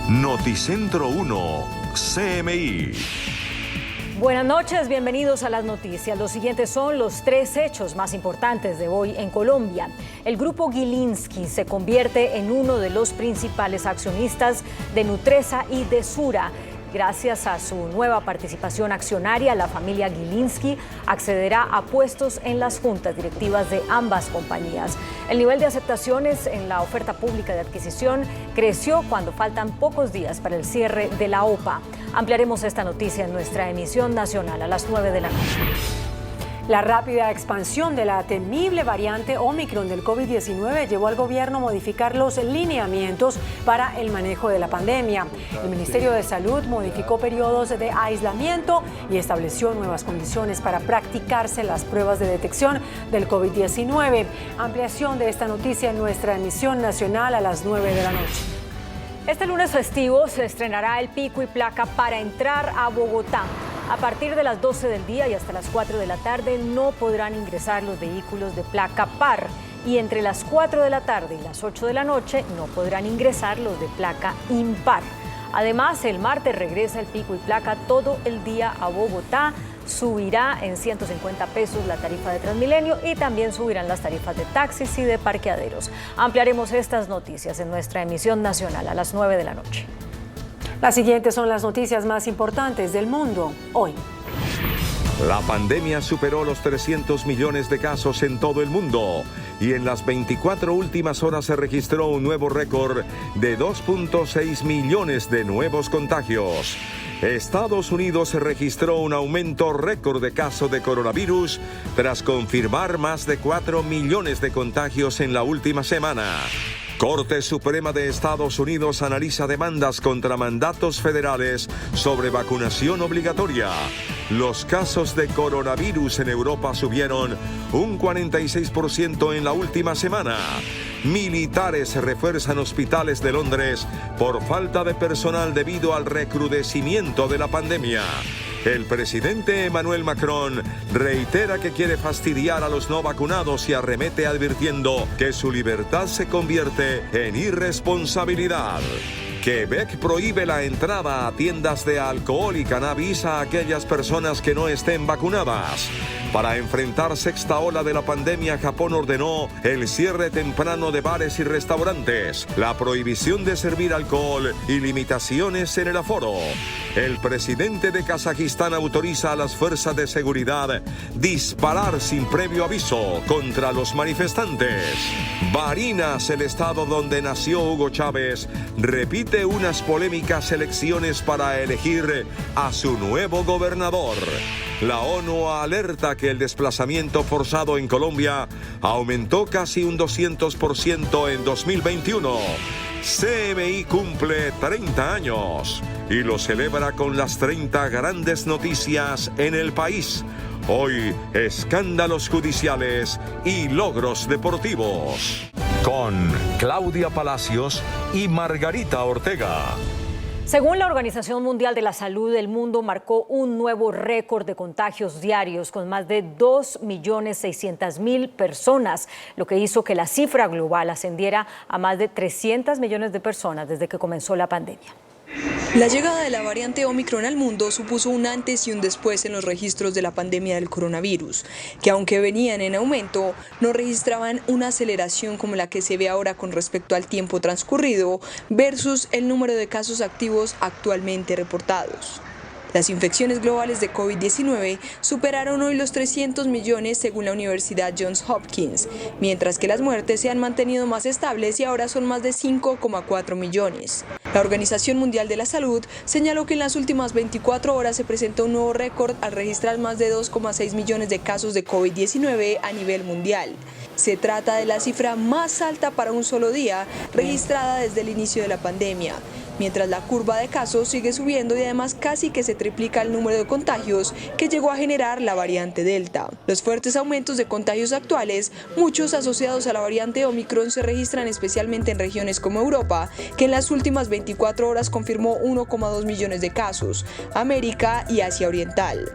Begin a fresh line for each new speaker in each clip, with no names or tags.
Noticentro 1, CMI.
Buenas noches, bienvenidos a las noticias. Los siguientes son los 3 hechos más importantes de hoy en Colombia. El grupo Gilinski se convierte en uno de los principales accionistas de Nutresa y de Sura. Gracias a su nueva participación accionaria, la familia Gilinski accederá a puestos en las juntas directivas de ambas compañías. El nivel de aceptaciones en la oferta pública de adquisición creció cuando faltan pocos días para el cierre de la OPA. Ampliaremos esta noticia en nuestra emisión nacional a las 9 de la noche.
La rápida expansión de la temible variante Omicron del COVID-19 llevó al gobierno a modificar los lineamientos para el manejo de la pandemia. El Ministerio de Salud modificó periodos de aislamiento y estableció nuevas condiciones para practicarse las pruebas de detección del COVID-19. Ampliación de esta noticia en nuestra emisión nacional a las 9 de la noche.
Este lunes festivo se estrenará el pico y placa para entrar a Bogotá. A partir de las 12 del día y hasta las 4 de la tarde no podrán ingresar los vehículos de placa par y entre las 4 de la tarde y las 8 de la noche no podrán ingresar los de placa impar. Además, el martes regresa el pico y placa todo el día a Bogotá. Subirá en 150 pesos la tarifa de Transmilenio y también subirán las tarifas de taxis y de parqueaderos. Ampliaremos estas noticias en nuestra emisión nacional a las 9 de la noche.
Las siguientes son las noticias más importantes del mundo hoy.
La pandemia superó los 300 millones de casos en todo el mundo y en las 24 últimas horas se registró un nuevo récord de 2.6 millones de nuevos contagios. Estados Unidos registró un aumento récord de casos de coronavirus tras confirmar más de 4 millones de contagios en la última semana. Corte Suprema de Estados Unidos analiza demandas contra mandatos federales sobre vacunación obligatoria. Los casos de coronavirus en Europa subieron un 46% en la última semana. Militares refuerzan hospitales de Londres por falta de personal debido al recrudecimiento de la pandemia. El presidente Emmanuel Macron reitera que quiere fastidiar a los no vacunados y arremete advirtiendo que su libertad se convierte en irresponsabilidad. Quebec prohíbe la entrada a tiendas de alcohol y cannabis a aquellas personas que no estén vacunadas. Para enfrentar sexta ola de la pandemia, Japón ordenó el cierre temprano de bares y restaurantes, la prohibición de servir alcohol y limitaciones en el aforo. El presidente de Kazajistán autoriza a las fuerzas de seguridad disparar sin previo aviso contra los manifestantes. Barinas, el estado donde nació Hugo Chávez, repite unas polémicas elecciones para elegir a su nuevo gobernador. La ONU alerta que el desplazamiento forzado en Colombia aumentó casi un 200% en 2021. CMI cumple 30 años y lo celebra con las 30 grandes noticias en el país. Hoy, escándalos judiciales y logros deportivos. Con Claudia Palacios y Margarita Ortega.
Según la Organización Mundial de la Salud, el mundo marcó un nuevo récord de contagios diarios con más de 2.600.000 personas, lo que hizo que la cifra global ascendiera a más de 300 millones de personas desde que comenzó la pandemia.
La llegada de la variante Omicron al mundo supuso un antes y un después en los registros de la pandemia del coronavirus, que aunque venían en aumento, no registraban una aceleración como la que se ve ahora con respecto al tiempo transcurrido versus el número de casos activos actualmente reportados. Las infecciones globales de COVID-19 superaron hoy los 300 millones según la Universidad Johns Hopkins, mientras que las muertes se han mantenido más estables y ahora son más de 5,4 millones. La Organización Mundial de la Salud señaló que en las últimas 24 horas se presentó un nuevo récord al registrar más de 2,6 millones de casos de COVID-19 a nivel mundial. Se trata de la cifra más alta para un solo día registrada desde el inicio de la pandemia, mientras la curva de casos sigue subiendo y además casi que se triplica el número de contagios que llegó a generar la variante Delta. Los fuertes aumentos de contagios actuales, muchos asociados a la variante Omicron, se registran especialmente en regiones como Europa, que en las últimas 24 horas confirmó 1,2 millones de casos, América y Asia Oriental.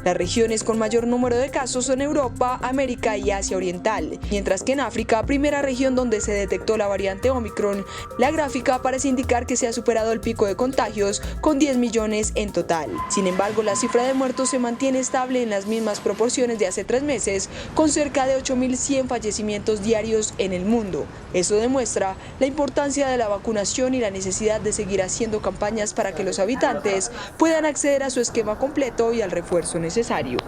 Las regiones con mayor número de casos son Europa, América y Asia Oriental, mientras que en África, primera región donde se detectó la variante Omicron, la gráfica parece indicar que se ha superado el pico de contagios con 10 millones en total. Sin embargo, la cifra de muertos se mantiene estable en las mismas proporciones de hace 3 meses, con cerca de 8.100 fallecimientos diarios en el mundo. Eso demuestra la importancia de la vacunación y la necesidad de seguir haciendo campañas para que los habitantes puedan acceder a su esquema completo y al refuerzo necesario.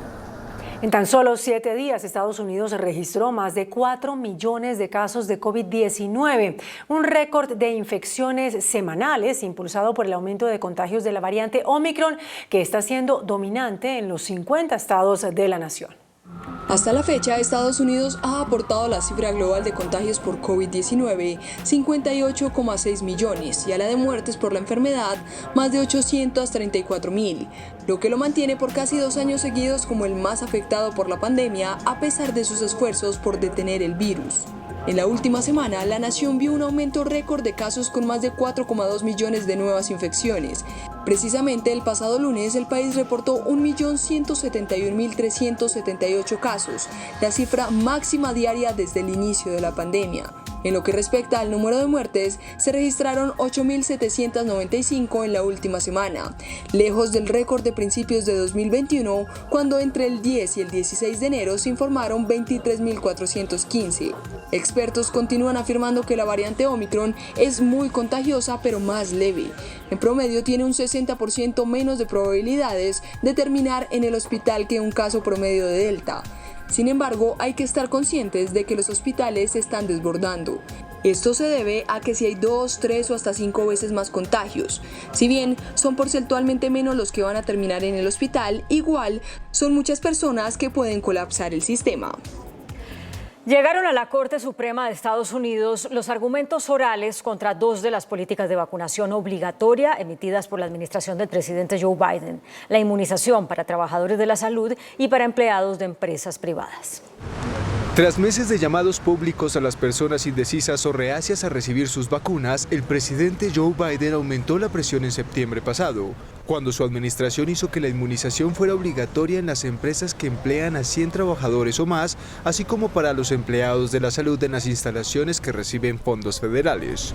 En tan solo 7 días, Estados Unidos registró más de 4 millones de casos de COVID-19, un récord de infecciones semanales impulsado por el aumento de contagios de la variante Omicron, que está siendo dominante en los 50 estados de la nación.
Hasta la fecha, Estados Unidos ha aportado la cifra global de contagios por COVID-19, 58,6 millones, y a la de muertes por la enfermedad, más de 834.000, lo que lo mantiene por casi 2 años seguidos como el más afectado por la pandemia, a pesar de sus esfuerzos por detener el virus. En la última semana, la nación vio un aumento récord de casos con más de 4,2 millones de nuevas infecciones. Precisamente el pasado lunes, el país reportó 1.171.378 casos, la cifra máxima diaria desde el inicio de la pandemia. En lo que respecta al número de muertes, se registraron 8.795 en la última semana, lejos del récord de principios de 2021, cuando entre el 10 y el 16 de enero se informaron 23.415. Expertos continúan afirmando que la variante Omicron es muy contagiosa, pero más leve. En promedio tiene un 60% menos de probabilidades de terminar en el hospital que un caso promedio de Delta. Sin embargo, hay que estar conscientes de que los hospitales se están desbordando. Esto se debe a que si hay 2, 3 o hasta 5 veces más contagios. Si bien son porcentualmente menos los que van a terminar en el hospital, igual son muchas personas que pueden colapsar el sistema.
Llegaron a la Corte Suprema de Estados Unidos los argumentos orales contra 2 de las políticas de vacunación obligatoria emitidas por la administración del presidente Joe Biden: la inmunización para trabajadores de la salud y para empleados de empresas privadas.
Tras meses de llamados públicos a las personas indecisas o reacias a recibir sus vacunas, el presidente Joe Biden aumentó la presión en septiembre pasado, cuando su administración hizo que la inmunización fuera obligatoria en las empresas que emplean a 100 trabajadores o más, así como para los empleados de la salud en las instalaciones que reciben fondos federales.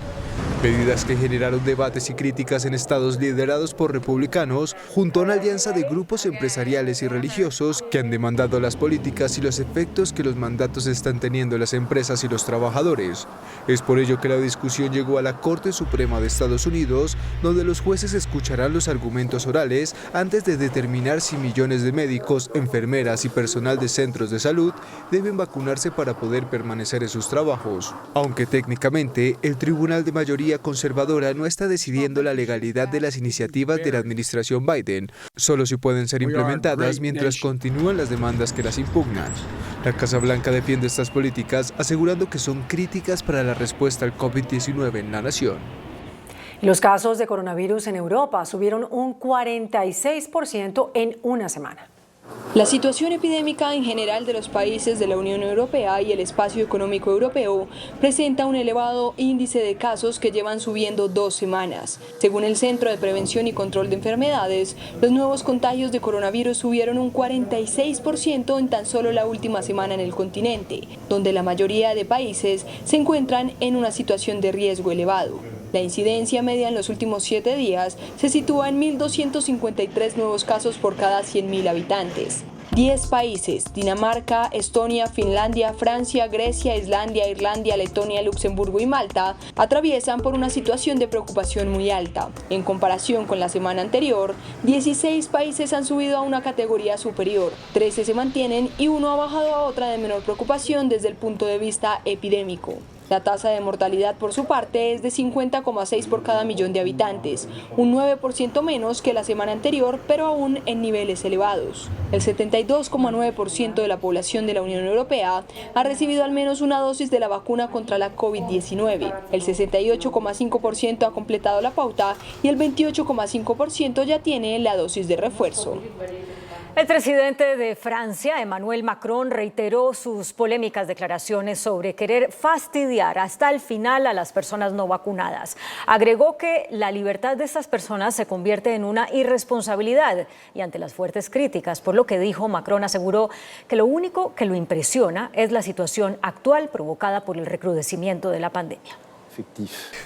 Medidas que generaron debates y críticas en estados liderados por republicanos, junto a una alianza de grupos empresariales y religiosos que han demandado las políticas y los efectos que los mandatos están teniendo las empresas y los trabajadores. Es por ello que la discusión llegó a la Corte Suprema de Estados Unidos, donde los jueces escucharán los argumentos orales antes de determinar si millones de médicos, enfermeras y personal de centros de salud deben vacunarse para poder permanecer en sus trabajos. Aunque técnicamente el tribunal de mayoría conservadora no está decidiendo la legalidad de las iniciativas de la administración Biden, solo si pueden ser implementadas mientras continúan las demandas que las impugnan. La Casa Blanca defiende estas políticas, asegurando que son críticas para la respuesta al COVID-19 en la nación.
Los casos de coronavirus en Europa subieron un 46% en una semana.
La situación epidémica en general de los países de la Unión Europea y el Espacio Económico Europeo presenta un elevado índice de casos que llevan subiendo 2 semanas. Según el Centro de Prevención y Control de Enfermedades, los nuevos contagios de coronavirus subieron un 46% en tan solo la última semana en el continente, donde la mayoría de países se encuentran en una situación de riesgo elevado. La incidencia media en los últimos 7 días se sitúa en 1.253 nuevos casos por cada 100.000 habitantes. 10 países, Dinamarca, Estonia, Finlandia, Francia, Grecia, Islandia, Irlanda, Letonia, Luxemburgo y Malta, atraviesan por una situación de preocupación muy alta. En comparación con la semana anterior, 16 países han subido a una categoría superior, 13 se mantienen y uno ha bajado a otra de menor preocupación desde el punto de vista epidémico. La tasa de mortalidad, por su parte, es de 50,6 por cada millón de habitantes, un 9% menos que la semana anterior, pero aún en niveles elevados. El 72,9% de la población de la Unión Europea ha recibido al menos una dosis de la vacuna contra la COVID-19. El 68,5% ha completado la pauta y el 28,5% ya tiene la dosis de refuerzo.
El presidente de Francia, Emmanuel Macron, reiteró sus polémicas declaraciones sobre querer fastidiar hasta el final a las personas no vacunadas. Agregó que la libertad de estas personas se convierte en una irresponsabilidad y ante las fuertes críticas, por lo que dijo, Macron aseguró que lo único que lo impresiona es la situación actual provocada por el recrudecimiento de la pandemia.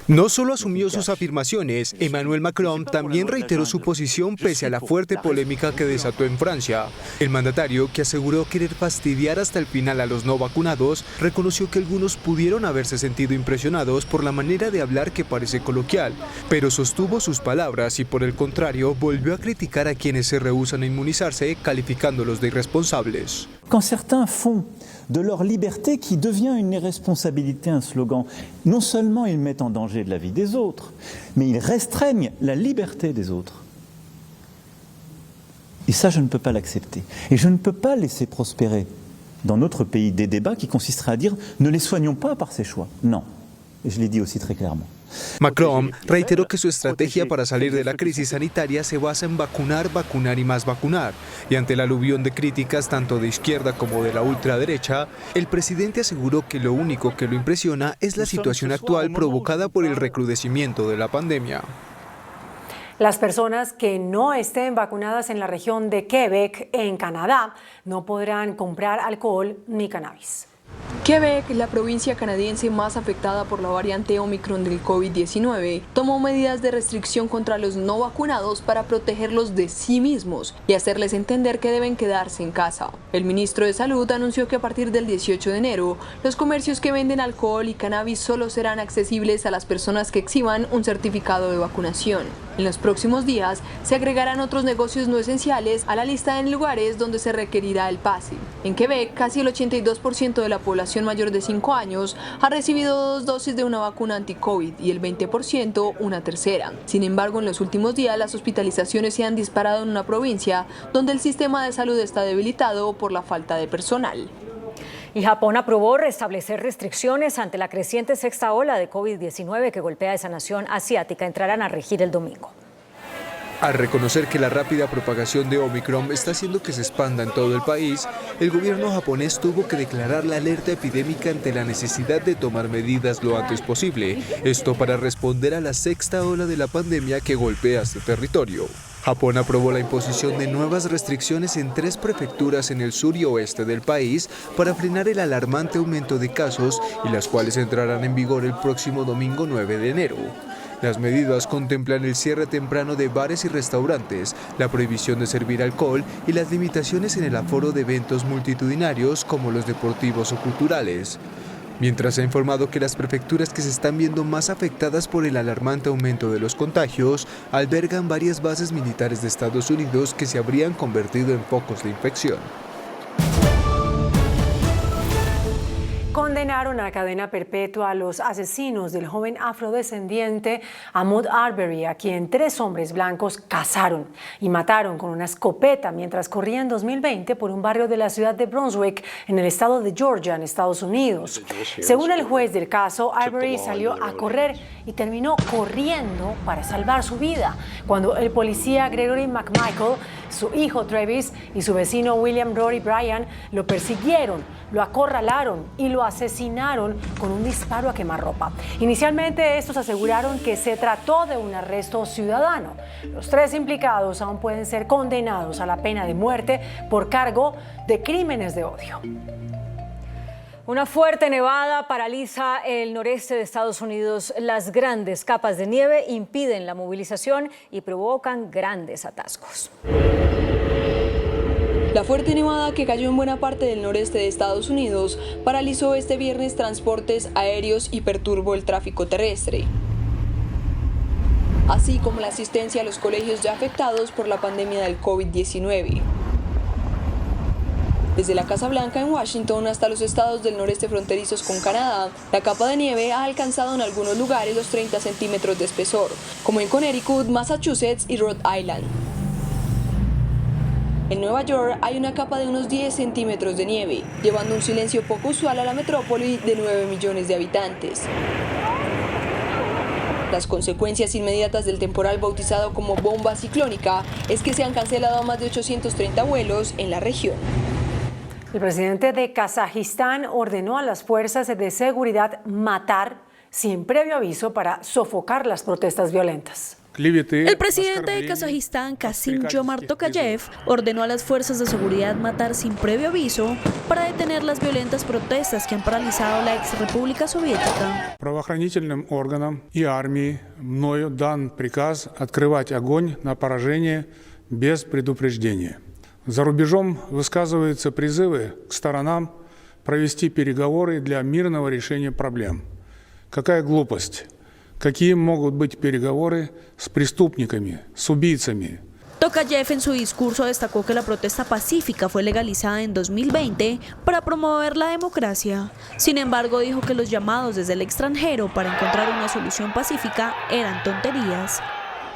No solo asumió sus afirmaciones, Emmanuel Macron también reiteró su posición pese a la fuerte polémica que desató en Francia. El mandatario, que aseguró querer fastidiar hasta el final a los no vacunados, reconoció que algunos pudieron haberse sentido impresionados por la manera de hablar que parece coloquial, pero sostuvo sus palabras y por el contrario volvió a criticar a quienes se rehúsan a inmunizarse, calificándolos de irresponsables.
Quand certains font de leur liberté qui devient une irresponsabilité un slogan, non seulement ils mettent en danger la vie des autres, mais ils restreignent la liberté des autres. Et ça, je ne peux pas l'accepter. Et je ne peux pas laisser prospérer dans notre pays des débats qui consisteraient à dire « ne les soignons pas par ces choix ». Non, et je l'ai dit aussi très clairement.
Macron reiteró que su estrategia para salir de la crisis sanitaria se basa en vacunar, vacunar y más vacunar. Y ante el aluvión de críticas tanto de izquierda como de la ultraderecha, el presidente aseguró que lo único que lo impresiona es la situación actual provocada por el recrudecimiento de la pandemia.
Las personas que no estén vacunadas en la región de Quebec, en Canadá, no podrán comprar alcohol ni cannabis.
Quebec, la provincia canadiense más afectada por la variante Omicron del COVID-19, tomó medidas de restricción contra los no vacunados para protegerlos de sí mismos y hacerles entender que deben quedarse en casa. El ministro de Salud anunció que a partir del 18 de enero, los comercios que venden alcohol y cannabis solo serán accesibles a las personas que exhiban un certificado de vacunación. En los próximos días, se agregarán otros negocios no esenciales a la lista en lugares donde se requerirá el pase. En Quebec, casi el 82% de la población mayor de 5 años ha recibido 2 dosis de una vacuna anti-COVID y el 20% una tercera. Sin embargo, en los últimos días las hospitalizaciones se han disparado en una provincia donde el sistema de salud está debilitado por la falta de personal.
Y Japón aprobó restablecer restricciones ante la creciente sexta ola de COVID-19 que golpea a esa nación asiática. Entrarán a regir el domingo.
Al reconocer que la rápida propagación de Omicron está haciendo que se expanda en todo el país, el gobierno japonés tuvo que declarar la alerta epidémica ante la necesidad de tomar medidas lo antes posible. Esto para responder a la sexta ola de la pandemia que golpea este territorio. Japón aprobó la imposición de nuevas restricciones en 3 prefecturas en el sur y oeste del país para frenar el alarmante aumento de casos y las cuales entrarán en vigor el próximo domingo 9 de enero. Las medidas contemplan el cierre temprano de bares y restaurantes, la prohibición de servir alcohol y las limitaciones en el aforo de eventos multitudinarios como los deportivos o culturales. Mientras ha informado que las prefecturas que se están viendo más afectadas por el alarmante aumento de los contagios albergan varias bases militares de Estados Unidos que se habrían convertido en focos de infección.
Condenaron a cadena perpetua a los asesinos del joven afrodescendiente Ahmaud Arbery, a quien 3 hombres blancos cazaron y mataron con una escopeta mientras corría en 2020 por un barrio de la ciudad de Brunswick, en el estado de Georgia, en Estados Unidos. Según el juez del caso, Arbery salió a correr y terminó corriendo para salvar su vida, cuando el policía Gregory McMichael, su hijo Travis y su vecino William Rory Bryan lo persiguieron, lo acorralaron y lo asesinaron con un disparo a quemarropa. Inicialmente estos aseguraron que se trató de un arresto ciudadano. Los 3 implicados aún pueden ser condenados a la pena de muerte por cargo de crímenes de odio.
Una fuerte nevada paraliza el noreste de Estados Unidos. Las grandes capas de nieve impiden la movilización y provocan grandes atascos.
La fuerte nevada que cayó en buena parte del noreste de Estados Unidos paralizó este viernes transportes aéreos y perturbó el tráfico terrestre, así como la asistencia a los colegios ya afectados por la pandemia del COVID-19. Desde la Casa Blanca en Washington hasta los estados del noreste fronterizos con Canadá, la capa de nieve ha alcanzado en algunos lugares los 30 centímetros de espesor, como en Connecticut, Massachusetts y Rhode Island. En Nueva York hay una capa de unos 10 centímetros de nieve, llevando un silencio poco usual a la metrópoli de 9 millones de habitantes. Las consecuencias inmediatas del temporal bautizado como bomba ciclónica es que se han cancelado más de 830 vuelos en la región.
El presidente de Kazajistán ordenó a las fuerzas de seguridad matar sin previo aviso para sofocar las protestas violentas.
El presidente de Kazajistán, Kassym-Jomart Tokayev, ordenó a las fuerzas de seguridad matar sin previo aviso para detener las violentas protestas que han paralizado la ex República Soviética.
Правоохранительным органам и армии мною дан приказ открывать огонь на поражение без предупреждения. За рубежом высказываются призывы к сторонам провести переговоры для мирного решения проблем. Какая глупость! Какие могут быть переговоры с преступниками, с убийцами?
Tokayev en su discurso destacó que la protesta pacífica fue legalizada en 2020 para promover la democracia. Sin embargo, dijo que los llamados desde el extranjero para encontrar una solución pacífica eran tonterías.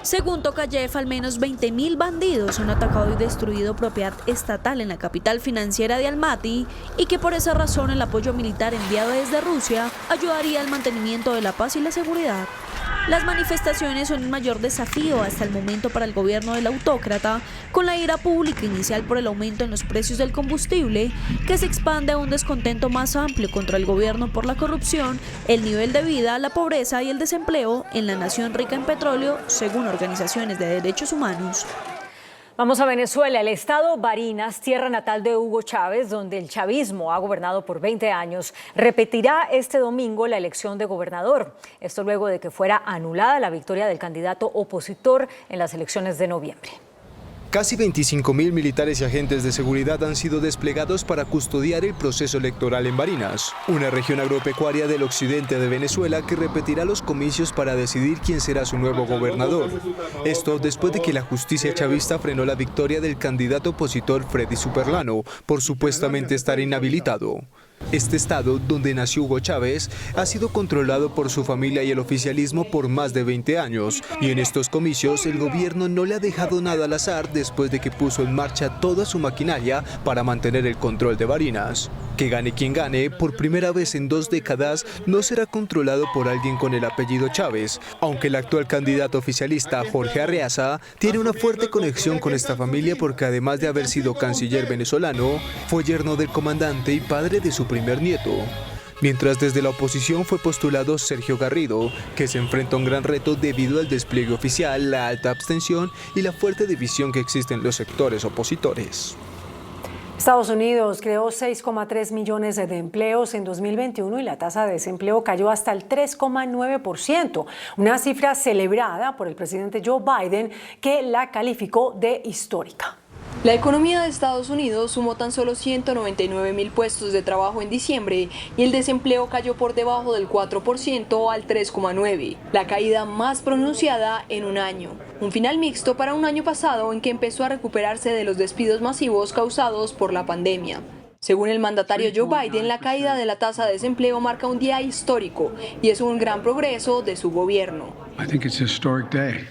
Según Tokayev, al menos 20.000 bandidos han atacado y destruido propiedad estatal en la capital financiera de Almaty y que por esa razón el apoyo militar enviado desde Rusia ayudaría al mantenimiento de la paz y la seguridad. Las manifestaciones son un mayor desafío hasta el momento para el gobierno del autócrata, con la ira pública inicial por el aumento en los precios del combustible, que se expande a un descontento más amplio contra el gobierno por la corrupción, el nivel de vida, la pobreza y el desempleo en la nación rica en petróleo, según organizaciones de derechos humanos.
Vamos a Venezuela. El estado Barinas, tierra natal de Hugo Chávez, donde el chavismo ha gobernado por 20 años, repetirá este domingo la elección de gobernador. Esto luego de que fuera anulada la victoria del candidato opositor en las elecciones de noviembre.
Casi 25.000 militares y agentes de seguridad han sido desplegados para custodiar el proceso electoral en Barinas, una región agropecuaria del occidente de Venezuela que repetirá los comicios para decidir quién será su nuevo gobernador. Esto después de que la justicia chavista frenó la victoria del candidato opositor Freddy Superlano por supuestamente estar inhabilitado. Este estado, donde nació Hugo Chávez, ha sido controlado por su familia y el oficialismo por más de 20 años, y en estos comicios el gobierno no le ha dejado nada al azar después de que puso en marcha toda su maquinaria para mantener el control de Barinas. Que gane quien gane, por primera vez en 2 décadas no será controlado por alguien con el apellido Chávez, aunque el actual candidato oficialista Jorge Arreaza tiene una fuerte conexión con esta familia porque además de haber sido canciller venezolano, fue yerno del comandante y padre de su primer nieto. Mientras desde la oposición fue postulado Sergio Garrido, que se enfrenta a un gran reto debido al despliegue oficial, la alta abstención y la fuerte división que existe en los sectores opositores.
Estados Unidos creó 6,3 millones de empleos en 2021 y la tasa de desempleo cayó hasta el 3,9%, una cifra celebrada por el presidente Joe Biden, que la calificó de histórica.
La economía de Estados Unidos sumó tan solo 199.000 puestos de trabajo en diciembre y el desempleo cayó por debajo del 4% al 3,9%, la caída más pronunciada en un año. Un final mixto para un año pasado en que empezó a recuperarse de los despidos masivos causados por la pandemia. Según el mandatario Joe Biden, la caída de la tasa de desempleo marca un día histórico y es un gran progreso de su gobierno.
I think it's a historic day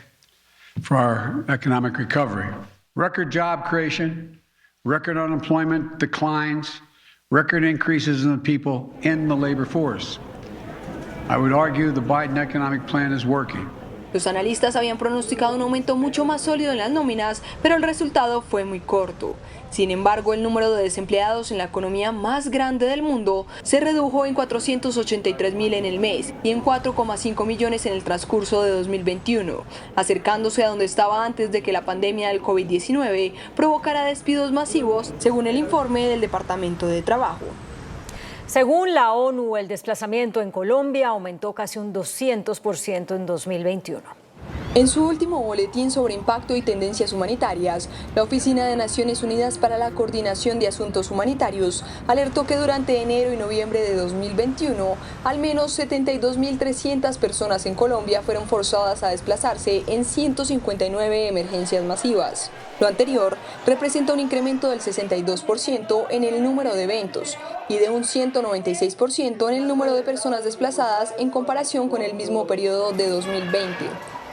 for our economic recovery. Record job creation, record unemployment declines, record increases in the people in the labor force. I would argue the Biden economic plan is working.
Los analistas habían pronosticado un aumento mucho más sólido en las nóminas, pero el resultado fue muy corto. Sin embargo, el número de desempleados en la economía más grande del mundo se redujo en 483.000 en el mes y en 4,5 millones en el transcurso de 2021, acercándose a donde estaba antes de que la pandemia del COVID-19 provocara despidos masivos, según el informe del Departamento de Trabajo.
Según la ONU, el desplazamiento en Colombia aumentó casi un 200% en 2021.
En su último boletín sobre impacto y tendencias humanitarias, la Oficina de Naciones Unidas para la Coordinación de Asuntos Humanitarios alertó que durante enero y noviembre de 2021, al menos 72.300 personas en Colombia fueron forzadas a desplazarse en 159 emergencias masivas. Lo anterior representa un incremento del 62% en el número de eventos y de un 196% en el número de personas desplazadas en comparación con el mismo periodo de 2020.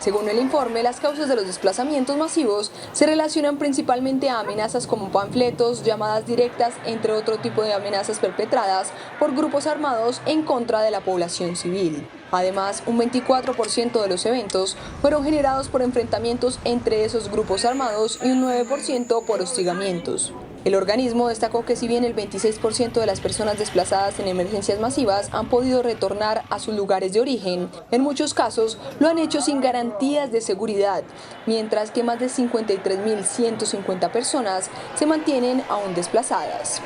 Según el informe, las causas de los desplazamientos masivos se relacionan principalmente a amenazas como panfletos, llamadas directas, entre otro tipo de amenazas perpetradas por grupos armados en contra de la población civil. Además, un 24% de los eventos fueron generados por enfrentamientos entre esos grupos armados y un 9% por hostigamientos. El organismo destacó que si bien el 26% de las personas desplazadas en emergencias masivas han podido retornar a sus lugares de origen, en muchos casos lo han hecho sin garantías de seguridad, mientras que más de 53.150 personas se mantienen aún desplazadas.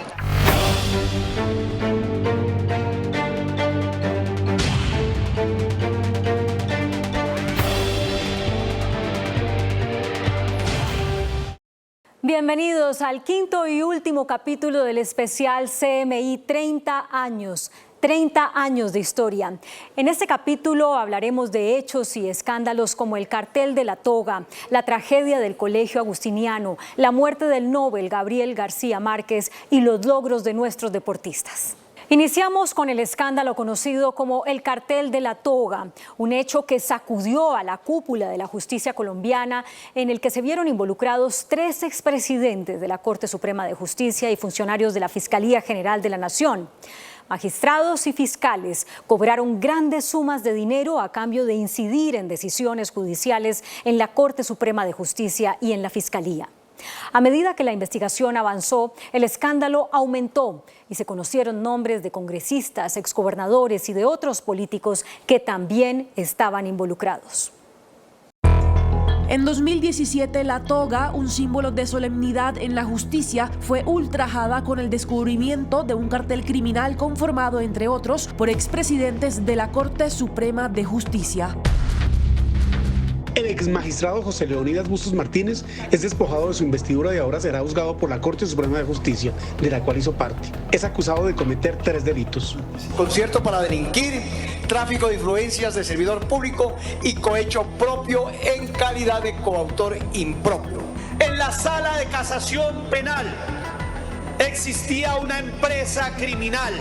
Bienvenidos al quinto y último capítulo del especial CMI 30 años. 30 años de historia. En este capítulo hablaremos de hechos y escándalos como el cartel de la toga, la tragedia del Colegio Agustiniano, la muerte del Nobel Gabriel García Márquez y los logros de nuestros deportistas. Iniciamos con el escándalo conocido como el cartel de la toga, un hecho que sacudió a la cúpula de la justicia colombiana, en el que se vieron involucrados 3 expresidentes de la Corte Suprema de Justicia y funcionarios de la Fiscalía General de la Nación. Magistrados y fiscales cobraron grandes sumas de dinero a cambio de incidir en decisiones judiciales en la Corte Suprema de Justicia y en la Fiscalía. A medida que la investigación avanzó, el escándalo aumentó y se conocieron nombres de congresistas, exgobernadores y de otros políticos que también estaban involucrados.
En 2017, la toga, un símbolo de solemnidad en la justicia, fue ultrajada con el descubrimiento de un cartel criminal conformado, entre otros, por expresidentes de la Corte Suprema de Justicia.
El exmagistrado José Leonidas Bustos Martínez es despojado de su investidura y ahora será juzgado por la Corte Suprema de Justicia, de la cual hizo parte. Es acusado de cometer 3 delitos.
Concierto para delinquir, tráfico de influencias de servidor público y cohecho propio en calidad de coautor impropio. En la sala de casación penal existía una empresa criminal.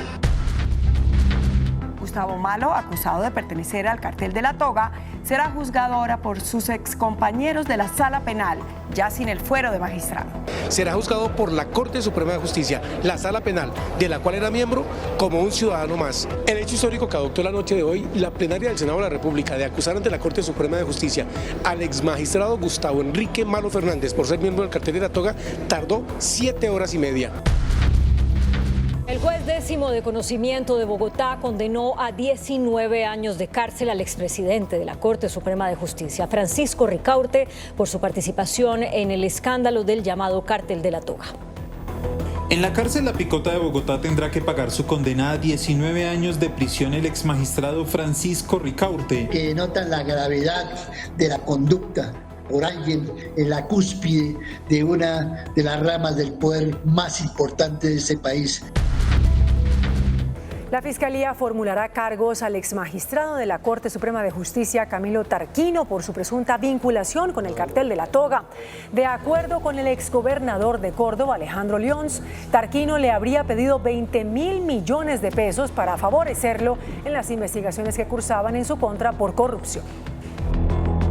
Gustavo Malo, acusado de pertenecer al cartel de la toga, será juzgado ahora por sus excompañeros de la sala penal, ya sin el fuero de magistrado.
Será juzgado por la Corte Suprema de Justicia, la sala penal, de la cual era miembro, como un ciudadano más. El hecho histórico que adoptó la noche de hoy la plenaria del Senado de la República de acusar ante la Corte Suprema de Justicia al exmagistrado Gustavo Enrique Malo Fernández por ser miembro del cartel de la toga tardó 7 horas y media.
El juez 10º de conocimiento de Bogotá condenó a 19 años de cárcel al expresidente de la Corte Suprema de Justicia, Francisco Ricaurte, por su participación en el escándalo del llamado Cártel de la Toga.
En la cárcel La Picota de Bogotá tendrá que pagar su condena a 19 años de prisión el exmagistrado Francisco Ricaurte.
Que denotan la gravedad de la conducta por alguien en la cúspide de una de las ramas del poder más importante de este país.
La Fiscalía formulará cargos al exmagistrado de la Corte Suprema de Justicia, Camilo Tarquino, por su presunta vinculación con el cartel de la toga. De acuerdo con el exgobernador de Córdoba, Alejandro Lyons, Tarquino le habría pedido 20.000 millones de pesos para favorecerlo en las investigaciones que cursaban en su contra por corrupción.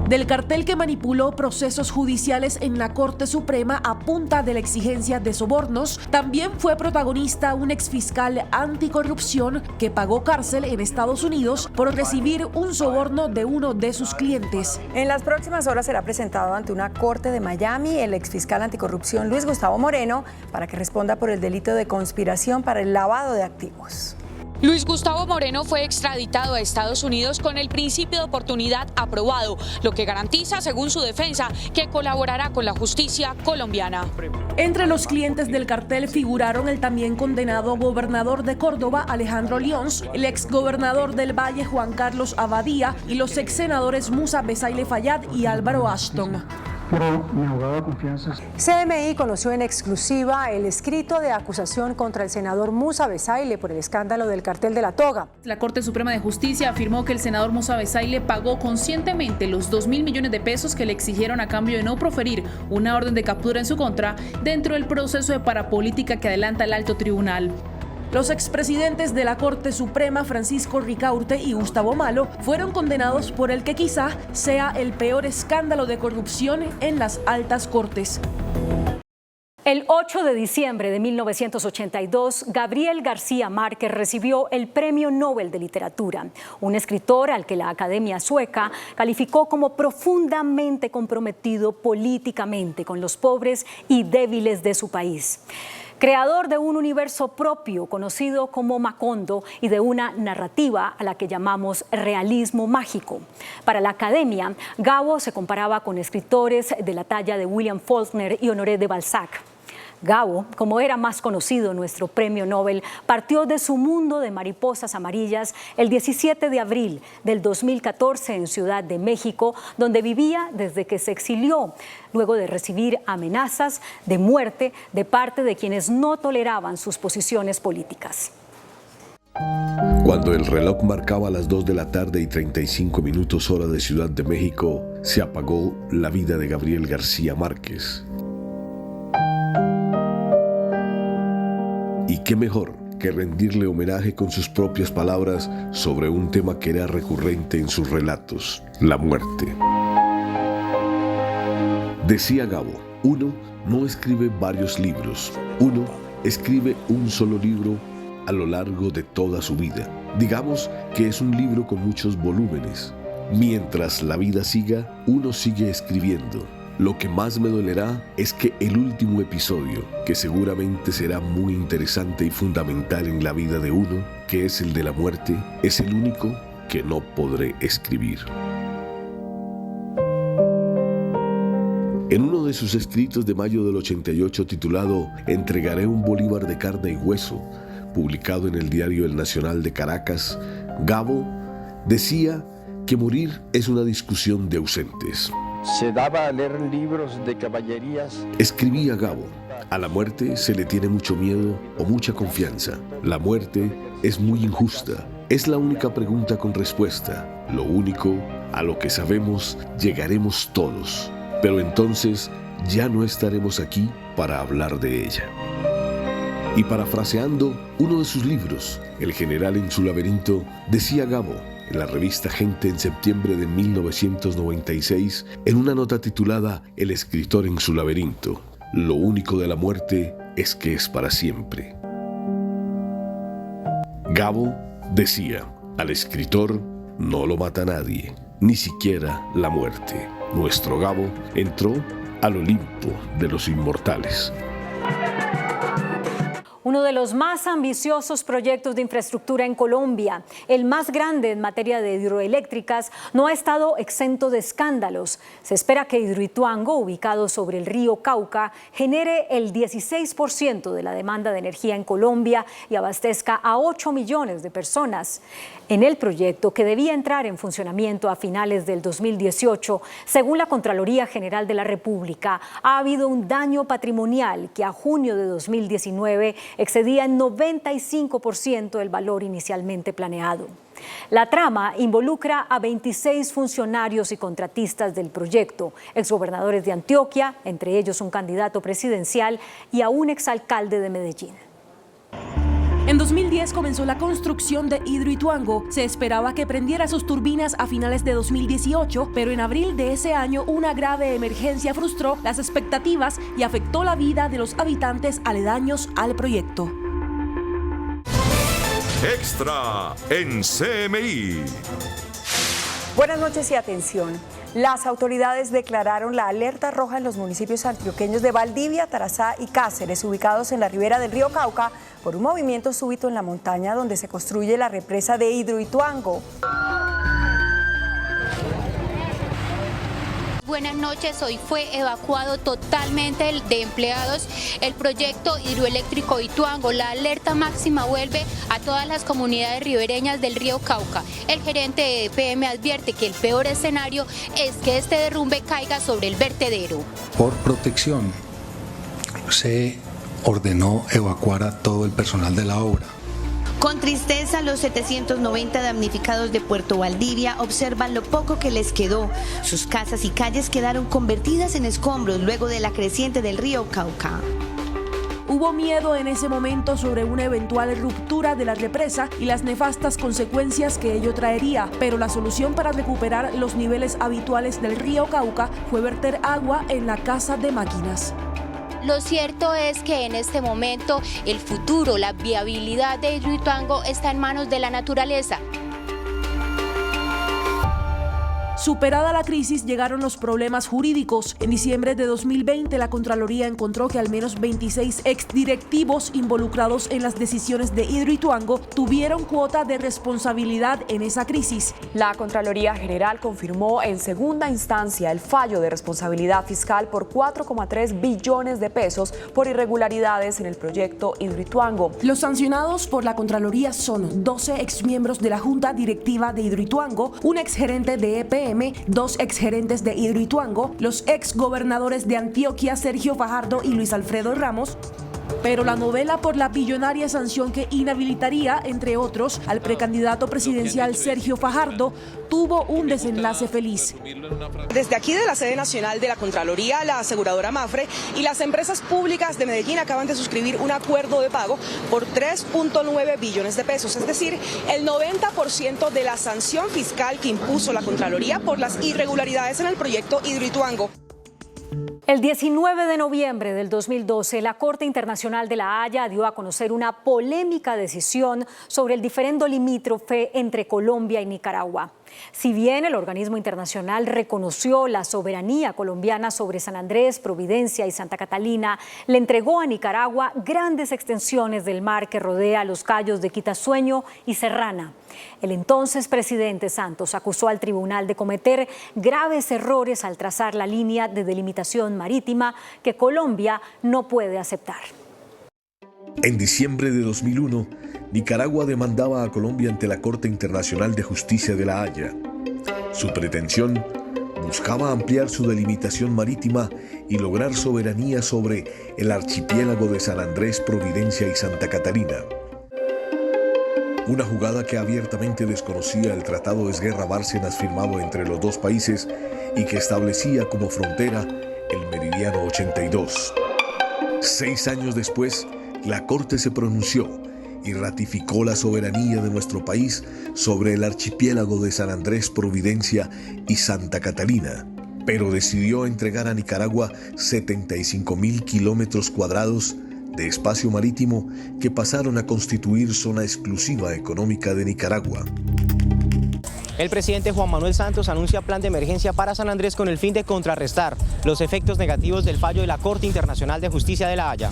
Del cartel que manipuló procesos judiciales en la Corte Suprema a punta de la exigencia de sobornos, también fue protagonista un exfiscal anticorrupción que pagó cárcel en Estados Unidos por recibir un soborno de uno de sus clientes.
En las próximas horas será presentado ante una corte de Miami el exfiscal anticorrupción Luis Gustavo Moreno para que responda por el delito de conspiración para el lavado de activos.
Luis Gustavo Moreno fue extraditado a Estados Unidos con el principio de oportunidad aprobado, lo que garantiza, según su defensa, que colaborará con la justicia colombiana.
Entre los clientes del cartel figuraron el también condenado gobernador de Córdoba, Alejandro Lyons, el exgobernador del Valle, Juan Carlos Abadía, y los exsenadores Musa Besaile Fayad y Álvaro Ashton.
Pero mi abogado de confianza. CMI conoció en exclusiva el escrito de acusación contra el senador Musa Besaile por el escándalo del cartel de la toga.
La Corte Suprema de Justicia afirmó que el senador Musa Besaile pagó conscientemente los 2.000 millones de pesos que le exigieron a cambio de no proferir una orden de captura en su contra dentro del proceso de parapolítica que adelanta el alto tribunal.
Los expresidentes de la Corte Suprema, Francisco Ricaurte y Gustavo Malo, fueron condenados por el que quizá sea el peor escándalo de corrupción en las altas cortes.
El 8 de diciembre de 1982, Gabriel García Márquez recibió el Premio Nobel de Literatura, un escritor al que la Academia Sueca calificó como profundamente comprometido políticamente con los pobres y débiles de su país. Creador de un universo propio conocido como Macondo y de una narrativa a la que llamamos realismo mágico. Para la Academia, Gabo se comparaba con escritores de la talla de William Faulkner y Honoré de Balzac. Gabo, como era más conocido nuestro premio Nobel, partió de su mundo de mariposas amarillas el 17 de abril del 2014 en Ciudad de México, donde vivía desde que se exilió, luego de recibir amenazas de muerte de parte de quienes no toleraban sus posiciones políticas.
Cuando el reloj marcaba las 2 de la tarde y 35 minutos hora de Ciudad de México, se apagó la vida de Gabriel García Márquez. Y qué mejor que rendirle homenaje con sus propias palabras sobre un tema que era recurrente en sus relatos, la muerte. Decía Gabo, uno no escribe varios libros, uno escribe un solo libro a lo largo de toda su vida. Digamos que es un libro con muchos volúmenes. Mientras la vida siga, uno sigue escribiendo. Lo que más me dolerá es que el último episodio, que seguramente será muy interesante y fundamental en la vida de uno, que es el de la muerte, es el único que no podré escribir. En uno de sus escritos de mayo del 88 titulado Entregaré un bolívar de carne y hueso, publicado en el diario El Nacional de Caracas, Gabo decía que morir es una discusión de ausentes.
Se daba a leer libros de caballerías.
Escribía Gabo, a la muerte se le tiene mucho miedo o mucha confianza. La muerte es muy injusta. Es la única pregunta con respuesta. Lo único a lo que sabemos llegaremos todos. Pero entonces ya no estaremos aquí para hablar de ella. Y parafraseando uno de sus libros, El general en su laberinto, decía Gabo, en la revista Gente en septiembre de 1996, en una nota titulada El escritor en su laberinto, lo único de la muerte es que es para siempre. Gabo decía, al escritor no lo mata nadie, ni siquiera la muerte. Nuestro Gabo entró al Olimpo de los inmortales.
Uno de los más ambiciosos proyectos de infraestructura en Colombia, el más grande en materia de hidroeléctricas, no ha estado exento de escándalos. Se espera que Hidroituango, ubicado sobre el río Cauca, genere el 16% de la demanda de energía en Colombia y abastezca a 8 millones de personas. En el proyecto, que debía entrar en funcionamiento a finales del 2018, según la Contraloría General de la República, ha habido un daño patrimonial que a junio de 2019 excedía en 95% el valor inicialmente planeado. La trama involucra a 26 funcionarios y contratistas del proyecto, exgobernadores de Antioquia, entre ellos un candidato presidencial, y a un exalcalde de Medellín.
En 2010 comenzó la construcción de Hidroituango. Se esperaba que prendiera sus turbinas a finales de 2018, pero en abril de ese año una grave emergencia frustró las expectativas y afectó la vida de los habitantes aledaños al proyecto.
Extra en CMI.
Buenas noches y atención. Las autoridades declararon la alerta roja en los municipios antioqueños de Valdivia, Tarazá y Cáceres, ubicados en la ribera del río Cauca, por un movimiento súbito en la montaña donde se construye la represa de Hidroituango.
Buenas noches, hoy fue evacuado totalmente de empleados el proyecto hidroeléctrico Ituango. La alerta máxima vuelve a todas las comunidades ribereñas del río Cauca. El gerente de EPM advierte que el peor escenario es que este derrumbe caiga sobre el vertedero.
Por protección se ordenó evacuar a todo el personal de la obra.
Con tristeza, los 790 damnificados de Puerto Valdivia observan lo poco que les quedó. Sus casas y calles quedaron convertidas en escombros luego de la creciente del río Cauca.
Hubo miedo en ese momento sobre una eventual ruptura de la represa y las nefastas consecuencias que ello traería, pero la solución para recuperar los niveles habituales del río Cauca fue verter agua en la casa de máquinas.
Lo cierto es que en este momento el futuro, la viabilidad de Hidroituango está en manos de la naturaleza.
Superada la crisis, llegaron los problemas jurídicos. En diciembre de 2020, la Contraloría encontró que al menos 26 exdirectivos involucrados en las decisiones de Hidroituango tuvieron cuota de responsabilidad en esa crisis.
La Contraloría General confirmó en segunda instancia el fallo de responsabilidad fiscal por 4,3 billones de pesos por irregularidades en el proyecto Hidroituango.
Los sancionados por la Contraloría son 12 exmiembros de la Junta Directiva de Hidroituango, un exgerente de EPM, 2 exgerentes de Hidroituango, los exgobernadores de Antioquia, Sergio Fajardo y Luis Alfredo Ramos. Pero la novela por la billonaria sanción que inhabilitaría, entre otros, al precandidato presidencial Sergio Fajardo, tuvo un desenlace feliz.
Desde aquí de la sede nacional de la Contraloría, la aseguradora Mapfre y las empresas públicas de Medellín acaban de suscribir un acuerdo de pago por 3.9 billones de pesos, es decir, el 90% de la sanción fiscal que impuso la Contraloría por las irregularidades en el proyecto Hidroituango.
El 19 de noviembre del 2012, la Corte Internacional de La Haya dio a conocer una polémica decisión sobre el diferendo limítrofe entre Colombia y Nicaragua. Si bien el organismo internacional reconoció la soberanía colombiana sobre San Andrés, Providencia y Santa Catalina, le entregó a Nicaragua grandes extensiones del mar que rodea los cayos de Quitasueño y Serrana. El entonces presidente Santos acusó al tribunal de cometer graves errores al trazar la línea de delimitación marítima que Colombia no puede aceptar.
En diciembre de 2001, Nicaragua demandaba a Colombia ante la Corte Internacional de Justicia de La Haya. Su pretensión buscaba ampliar su delimitación marítima y lograr soberanía sobre el archipiélago de San Andrés, Providencia y Santa Catalina. Una jugada que abiertamente desconocía el Tratado Esguerra-Bárcenas firmado entre los dos países y que establecía como frontera el Meridiano 82. 6 años después, la Corte se pronunció y ratificó la soberanía de nuestro país sobre el archipiélago de San Andrés, Providencia y Santa Catalina, pero decidió entregar a Nicaragua 75.000 kilómetros cuadrados de espacio marítimo que pasaron a constituir zona exclusiva económica de Nicaragua.
El presidente Juan Manuel Santos anuncia plan de emergencia para San Andrés con el fin de contrarrestar los efectos negativos del fallo de la Corte Internacional de Justicia de La Haya.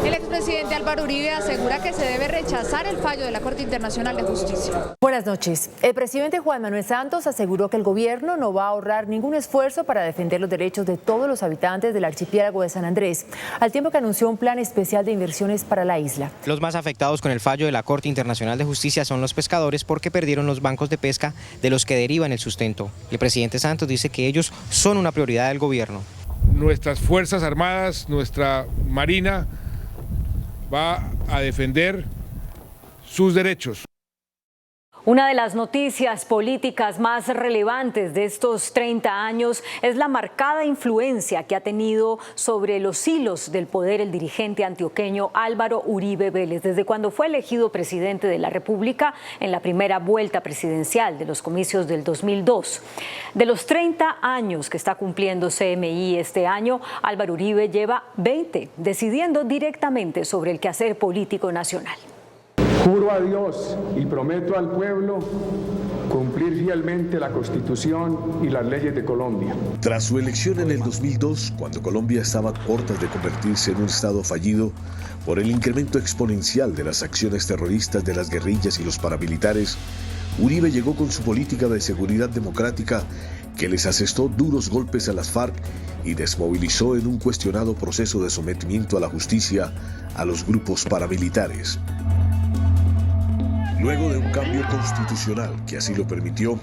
El expresidente Álvaro Uribe asegura que se debe rechazar el fallo de la Corte Internacional de Justicia.
Buenas noches. El presidente Juan Manuel Santos aseguró que el gobierno no va a ahorrar ningún esfuerzo para defender los derechos de todos los habitantes del archipiélago de San Andrés, al tiempo que anunció un plan especial de inversiones para la isla.
Los más afectados con el fallo de la Corte Internacional de Justicia son los pescadores porque perdieron los bancos de pesca de los que derivan el sustento. El presidente Santos dice que ellos son una prioridad del gobierno.
Nuestras Fuerzas Armadas, nuestra Marina va a defender sus derechos.
Una de las noticias políticas más relevantes de estos 30 años es la marcada influencia que ha tenido sobre los hilos del poder el dirigente antioqueño Álvaro Uribe Vélez, desde cuando fue elegido presidente de la República en la primera vuelta presidencial de los comicios del 2002. De los 30 años que está cumpliendo CMI este año, Álvaro Uribe lleva 20 decidiendo directamente sobre el quehacer político nacional.
Juro a Dios y prometo al pueblo cumplir
cumplir fielmente la Constitución y las leyes de Colombia.
Tras su elección en el 2002, cuando Colombia estaba a puertas de convertirse en un estado fallido por el incremento exponencial de las acciones terroristas de las guerrillas y los paramilitares, Uribe llegó con su política de seguridad democrática que les asestó duros golpes a las FARC y desmovilizó en un cuestionado proceso de sometimiento a la justicia a los grupos paramilitares. Luego de un cambio constitucional que así lo permitió,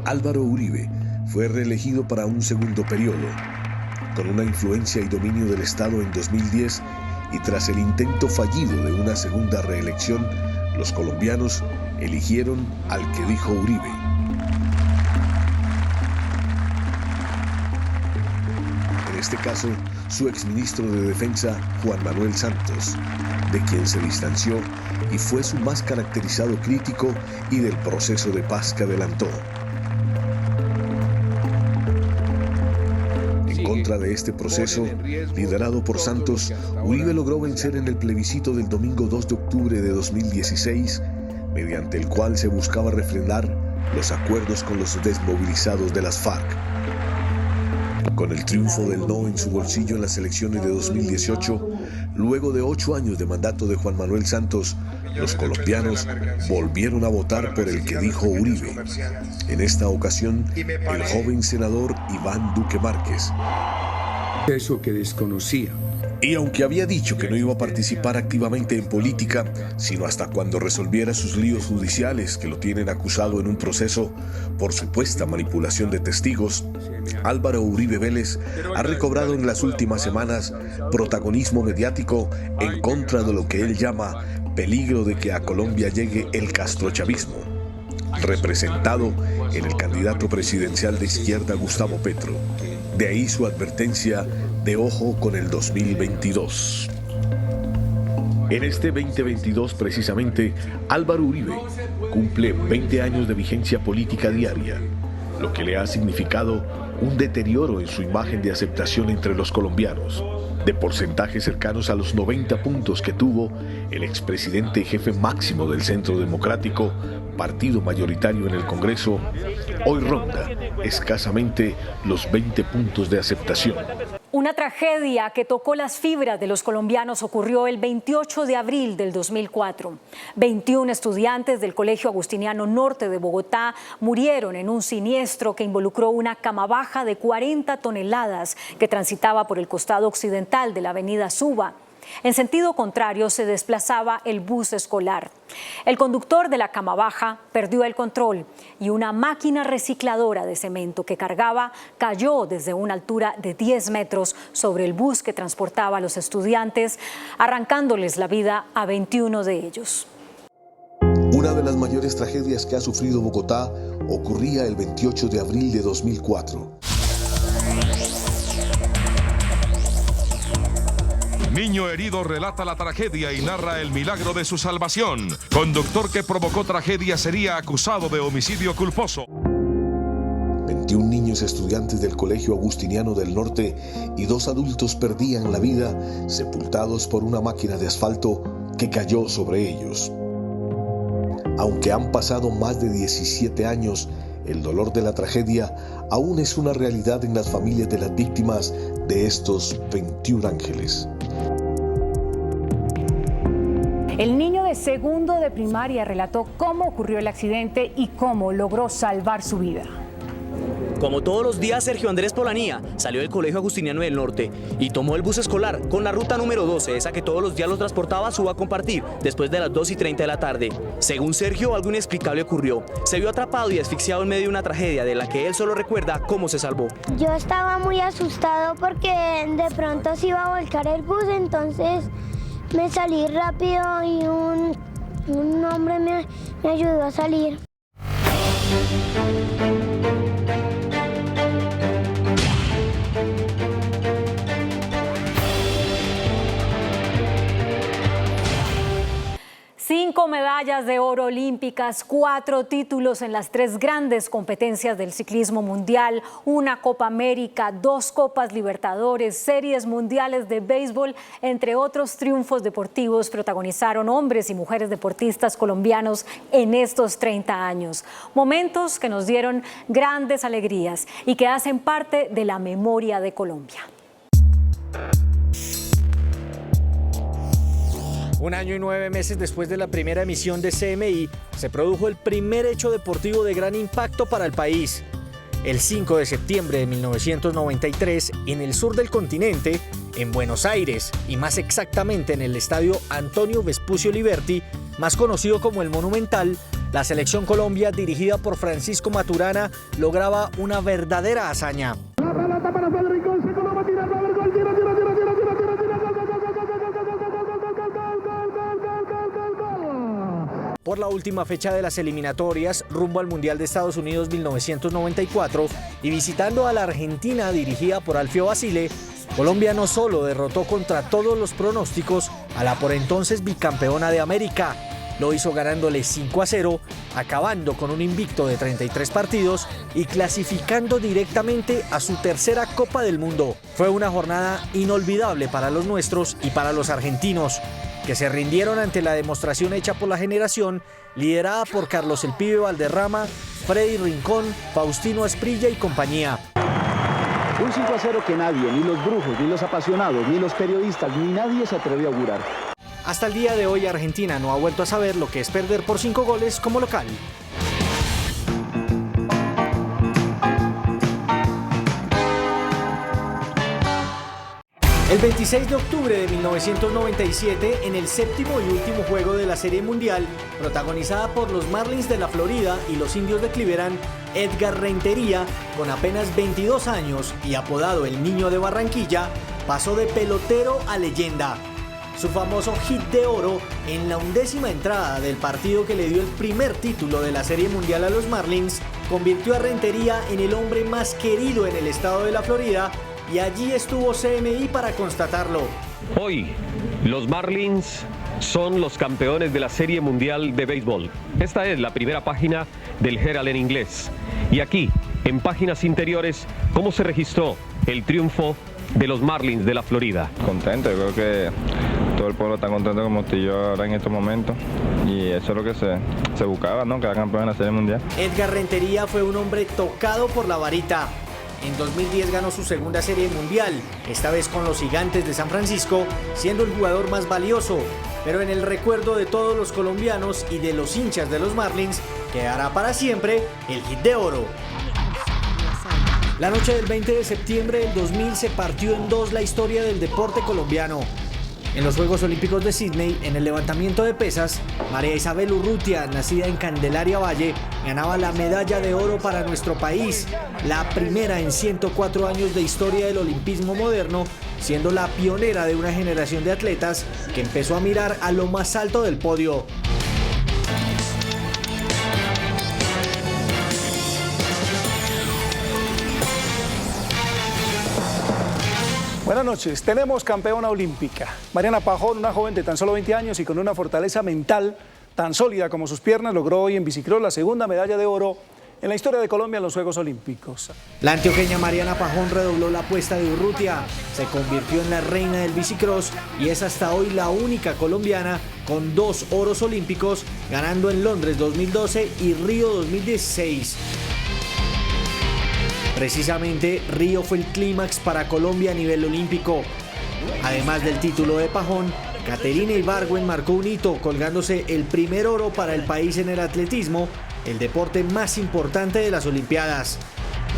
Álvaro Uribe fue reelegido para un segundo periodo. Con una influencia y dominio del Estado en 2010 y tras el intento fallido de una segunda reelección, los colombianos eligieron al que dijo Uribe. En este caso, su exministro de Defensa, Juan Manuel Santos, de quien se distanció y fue su más caracterizado crítico y del proceso de paz que adelantó. En contra de este proceso, liderado por Santos, Uribe logró vencer en el plebiscito del domingo 2 de octubre de 2016, mediante el cual se buscaba refrendar los acuerdos con los desmovilizados de las FARC. Con el triunfo del no en su bolsillo en las elecciones de 2018, luego de 8 años de mandato de Juan Manuel Santos, los colombianos volvieron a votar por el que dijo Uribe. En esta ocasión, el joven senador Iván Duque Márquez.
Eso que desconocía.
Y aunque había dicho que no iba a participar activamente en política, sino hasta cuando resolviera sus líos judiciales que lo tienen acusado en un proceso por supuesta manipulación de testigos, Álvaro Uribe Vélez ha recobrado en las últimas semanas protagonismo mediático en contra de lo que él llama peligro de que a Colombia llegue el castrochavismo, representado en el candidato presidencial de izquierda Gustavo Petro. De ahí su advertencia de ojo con el 2022. En este 2022, precisamente, Álvaro Uribe cumple 20 años de vigencia política diaria, lo que le ha significado un deterioro en su imagen de aceptación entre los colombianos. De porcentajes cercanos a los 90 puntos que tuvo el expresidente y jefe máximo del Centro Democrático, partido mayoritario en el Congreso, hoy ronda escasamente los 20 puntos de aceptación.
Una tragedia que tocó las fibras de los colombianos ocurrió el 28 de abril del 2004. 21 estudiantes del Colegio Agustiniano Norte de Bogotá murieron en un siniestro que involucró una camabaja de 40 toneladas que transitaba por el costado occidental de la avenida Suba. En sentido contrario se desplazaba el bus escolar. El conductor de la camabaja perdió el control y una máquina recicladora de cemento que cargaba cayó desde una altura de 10 metros sobre el bus que transportaba a los estudiantes, arrancándoles la vida a 21 de ellos.
Una de las mayores tragedias que ha sufrido Bogotá ocurría el 28 de abril de 2004.
Niño herido relata la tragedia y narra el milagro de su salvación. Conductor que provocó tragedia sería acusado de homicidio culposo.
21 niños estudiantes del Colegio Agustiniano del Norte y 2 adultos perdían la vida sepultados por una máquina de asfalto que cayó sobre ellos. Aunque han pasado más de 17 años, el dolor de la tragedia aún es una realidad en las familias de las víctimas de estos 21 ángeles.
El niño de segundo de primaria relató cómo ocurrió el accidente y cómo logró salvar su vida.
Como todos los días, Sergio Andrés Polanía salió del Colegio Agustiniano del Norte y tomó el bus escolar con la ruta número 12, esa que todos los días lo transportaba a Suba a Compartir, después de las 2:30 de la tarde. Según Sergio, algo inexplicable ocurrió. Se vio atrapado y asfixiado en medio de una tragedia de la que él solo recuerda cómo se salvó.
Yo estaba muy asustado porque de pronto se iba a volcar el bus, entonces me salí rápido y un hombre me ayudó a salir.
Cinco medallas medallas de oro olímpicas, 4 títulos en las 3 grandes competencias del ciclismo mundial, una Copa América, 2 Copas Libertadores, series mundiales de béisbol, entre otros triunfos deportivos, protagonizaron hombres y mujeres deportistas colombianos en estos 30 años. Momentos que nos dieron grandes alegrías y que hacen parte de la memoria de Colombia.
1 año y 9 meses después de la primera emisión de CMI, se produjo el primer hecho deportivo de gran impacto para el país. El 5 de septiembre de 1993, en el sur del continente, en Buenos Aires, y más exactamente en el estadio Antonio Vespucio Liberti, más conocido como el Monumental, la selección Colombia, dirigida por Francisco Maturana, lograba una verdadera hazaña.
La pelota para Federico, se coloma, tira, va a haber gol, tira.
Por la última fecha de las eliminatorias, rumbo al Mundial de Estados Unidos 1994 y visitando a la Argentina dirigida por Alfio Basile, Colombia no solo derrotó contra todos los pronósticos a la por entonces bicampeona de América, lo hizo ganándole 5-0, acabando con un invicto de 33 partidos y clasificando directamente a su tercera Copa del Mundo. Fue una jornada inolvidable para los nuestros y para los argentinos, que se rindieron ante la demostración hecha por la generación, liderada por Carlos El Pibe Valderrama, Freddy Rincón, Faustino Asprilla y compañía.
Un 5-0 que nadie, ni los brujos, ni los apasionados, ni los periodistas, ni nadie se atrevió a augurar.
Hasta el día de hoy, Argentina no ha vuelto a saber lo que es perder por 5 goles como local. El 26 de octubre de 1997, en el séptimo y último juego de la Serie Mundial, protagonizada por los Marlins de la Florida y los Indios de Cleveland, Edgar Rentería, con apenas 22 años y apodado el Niño de Barranquilla, pasó de pelotero a leyenda. Su famoso hit de oro en la 11ª entrada del partido que le dio el primer título de la Serie Mundial a los Marlins, convirtió a Rentería en el hombre más querido en el estado de la Florida, y allí estuvo CMI para constatarlo.
Hoy, los Marlins son los campeones de la Serie Mundial de Béisbol. Esta es la primera página del Herald en inglés. Y aquí, en páginas interiores, cómo se registró el triunfo de los Marlins de la Florida.
Contento, creo que todo el pueblo está contento como estoy yo ahora en estos momentos. Y eso es lo que se buscaba, ¿no? Quedar campeón en la Serie Mundial.
Edgar Rentería fue un hombre tocado por la varita. En 2010 ganó su segunda Serie Mundial, esta vez con los Gigantes de San Francisco, siendo el jugador más valioso. Pero en el recuerdo de todos los colombianos y de los hinchas de los Marlins, quedará para siempre el hit de oro. La noche del 20 de septiembre del 2000 se partió en dos la historia del deporte colombiano. En los Juegos Olímpicos de Sydney, en el levantamiento de pesas, María Isabel Urrutia, nacida en Candelaria Valle, ganaba la medalla de oro para nuestro país, la primera en 104 años de historia del olimpismo moderno, siendo la pionera de una generación de atletas que empezó a mirar a lo más alto del podio.
Buenas noches, tenemos campeona olímpica. Mariana Pajón, una joven de tan solo 20 años y con una fortaleza mental tan sólida como sus piernas, logró hoy en bicicross la segunda medalla de oro en la historia de Colombia en los Juegos Olímpicos.
La antioqueña Mariana Pajón redobló la apuesta de Urrutia, se convirtió en la reina del bicicross y es hasta hoy la única colombiana con 2 oros olímpicos, ganando en Londres 2012 y Río 2016. Precisamente, Río fue el clímax para Colombia a nivel olímpico. Además del título de Pajón, Caterina Ibargüen marcó un hito colgándose el primer oro para el país en el atletismo, el deporte más importante de las Olimpiadas.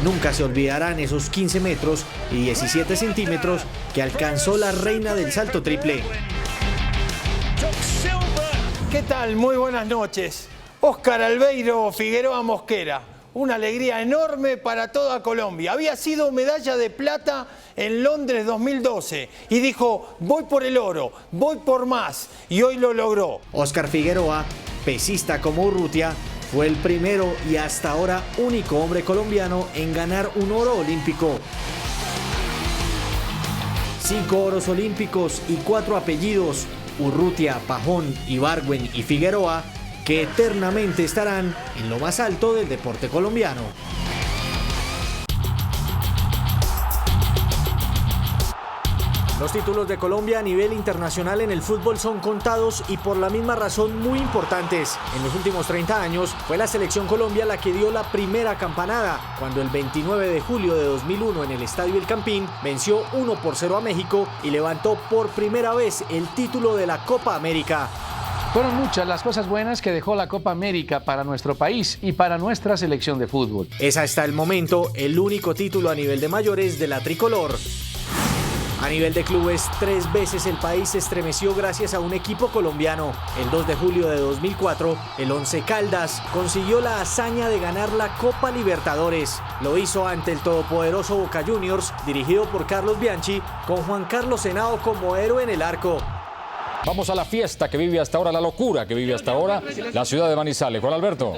Nunca se olvidarán esos 15 metros y 17 centímetros que alcanzó la reina del salto triple.
¿Qué tal? Muy buenas noches. Óscar Albeiro Figueroa Mosquera. Una alegría enorme para toda Colombia. Había sido medalla de plata en Londres 2012 y dijo, voy por el oro, voy por más, y hoy lo logró.
Óscar Figueroa, pesista como Urrutia, fue el primero y hasta ahora único hombre colombiano en ganar un oro olímpico. 5 oros olímpicos y 4 apellidos, Urrutia, Pajón, Ibargüen y Figueroa, que eternamente estarán en lo más alto del deporte colombiano. Los títulos de Colombia a nivel internacional en el fútbol son contados y por la misma razón muy importantes. En los últimos 30 años fue la Selección Colombia la que dio la primera campanada, cuando el 29 de julio de 2001 en el Estadio El Campín venció 1-0 a México y levantó por primera vez el título de la Copa América.
Fueron muchas las cosas buenas que dejó la Copa América para nuestro país y para nuestra selección de fútbol.
Es hasta el momento el único título a nivel de mayores de la tricolor. A nivel de clubes, 3 veces el país se estremeció gracias a un equipo colombiano. El 2 de julio de 2004, el Once Caldas consiguió la hazaña de ganar la Copa Libertadores. Lo hizo ante el todopoderoso Boca Juniors, dirigido por Carlos Bianchi, con Juan Carlos Henao como héroe en el arco.
Vamos a la fiesta que vive hasta ahora, la locura que vive hasta ahora la ciudad de Manizales. Juan Alberto.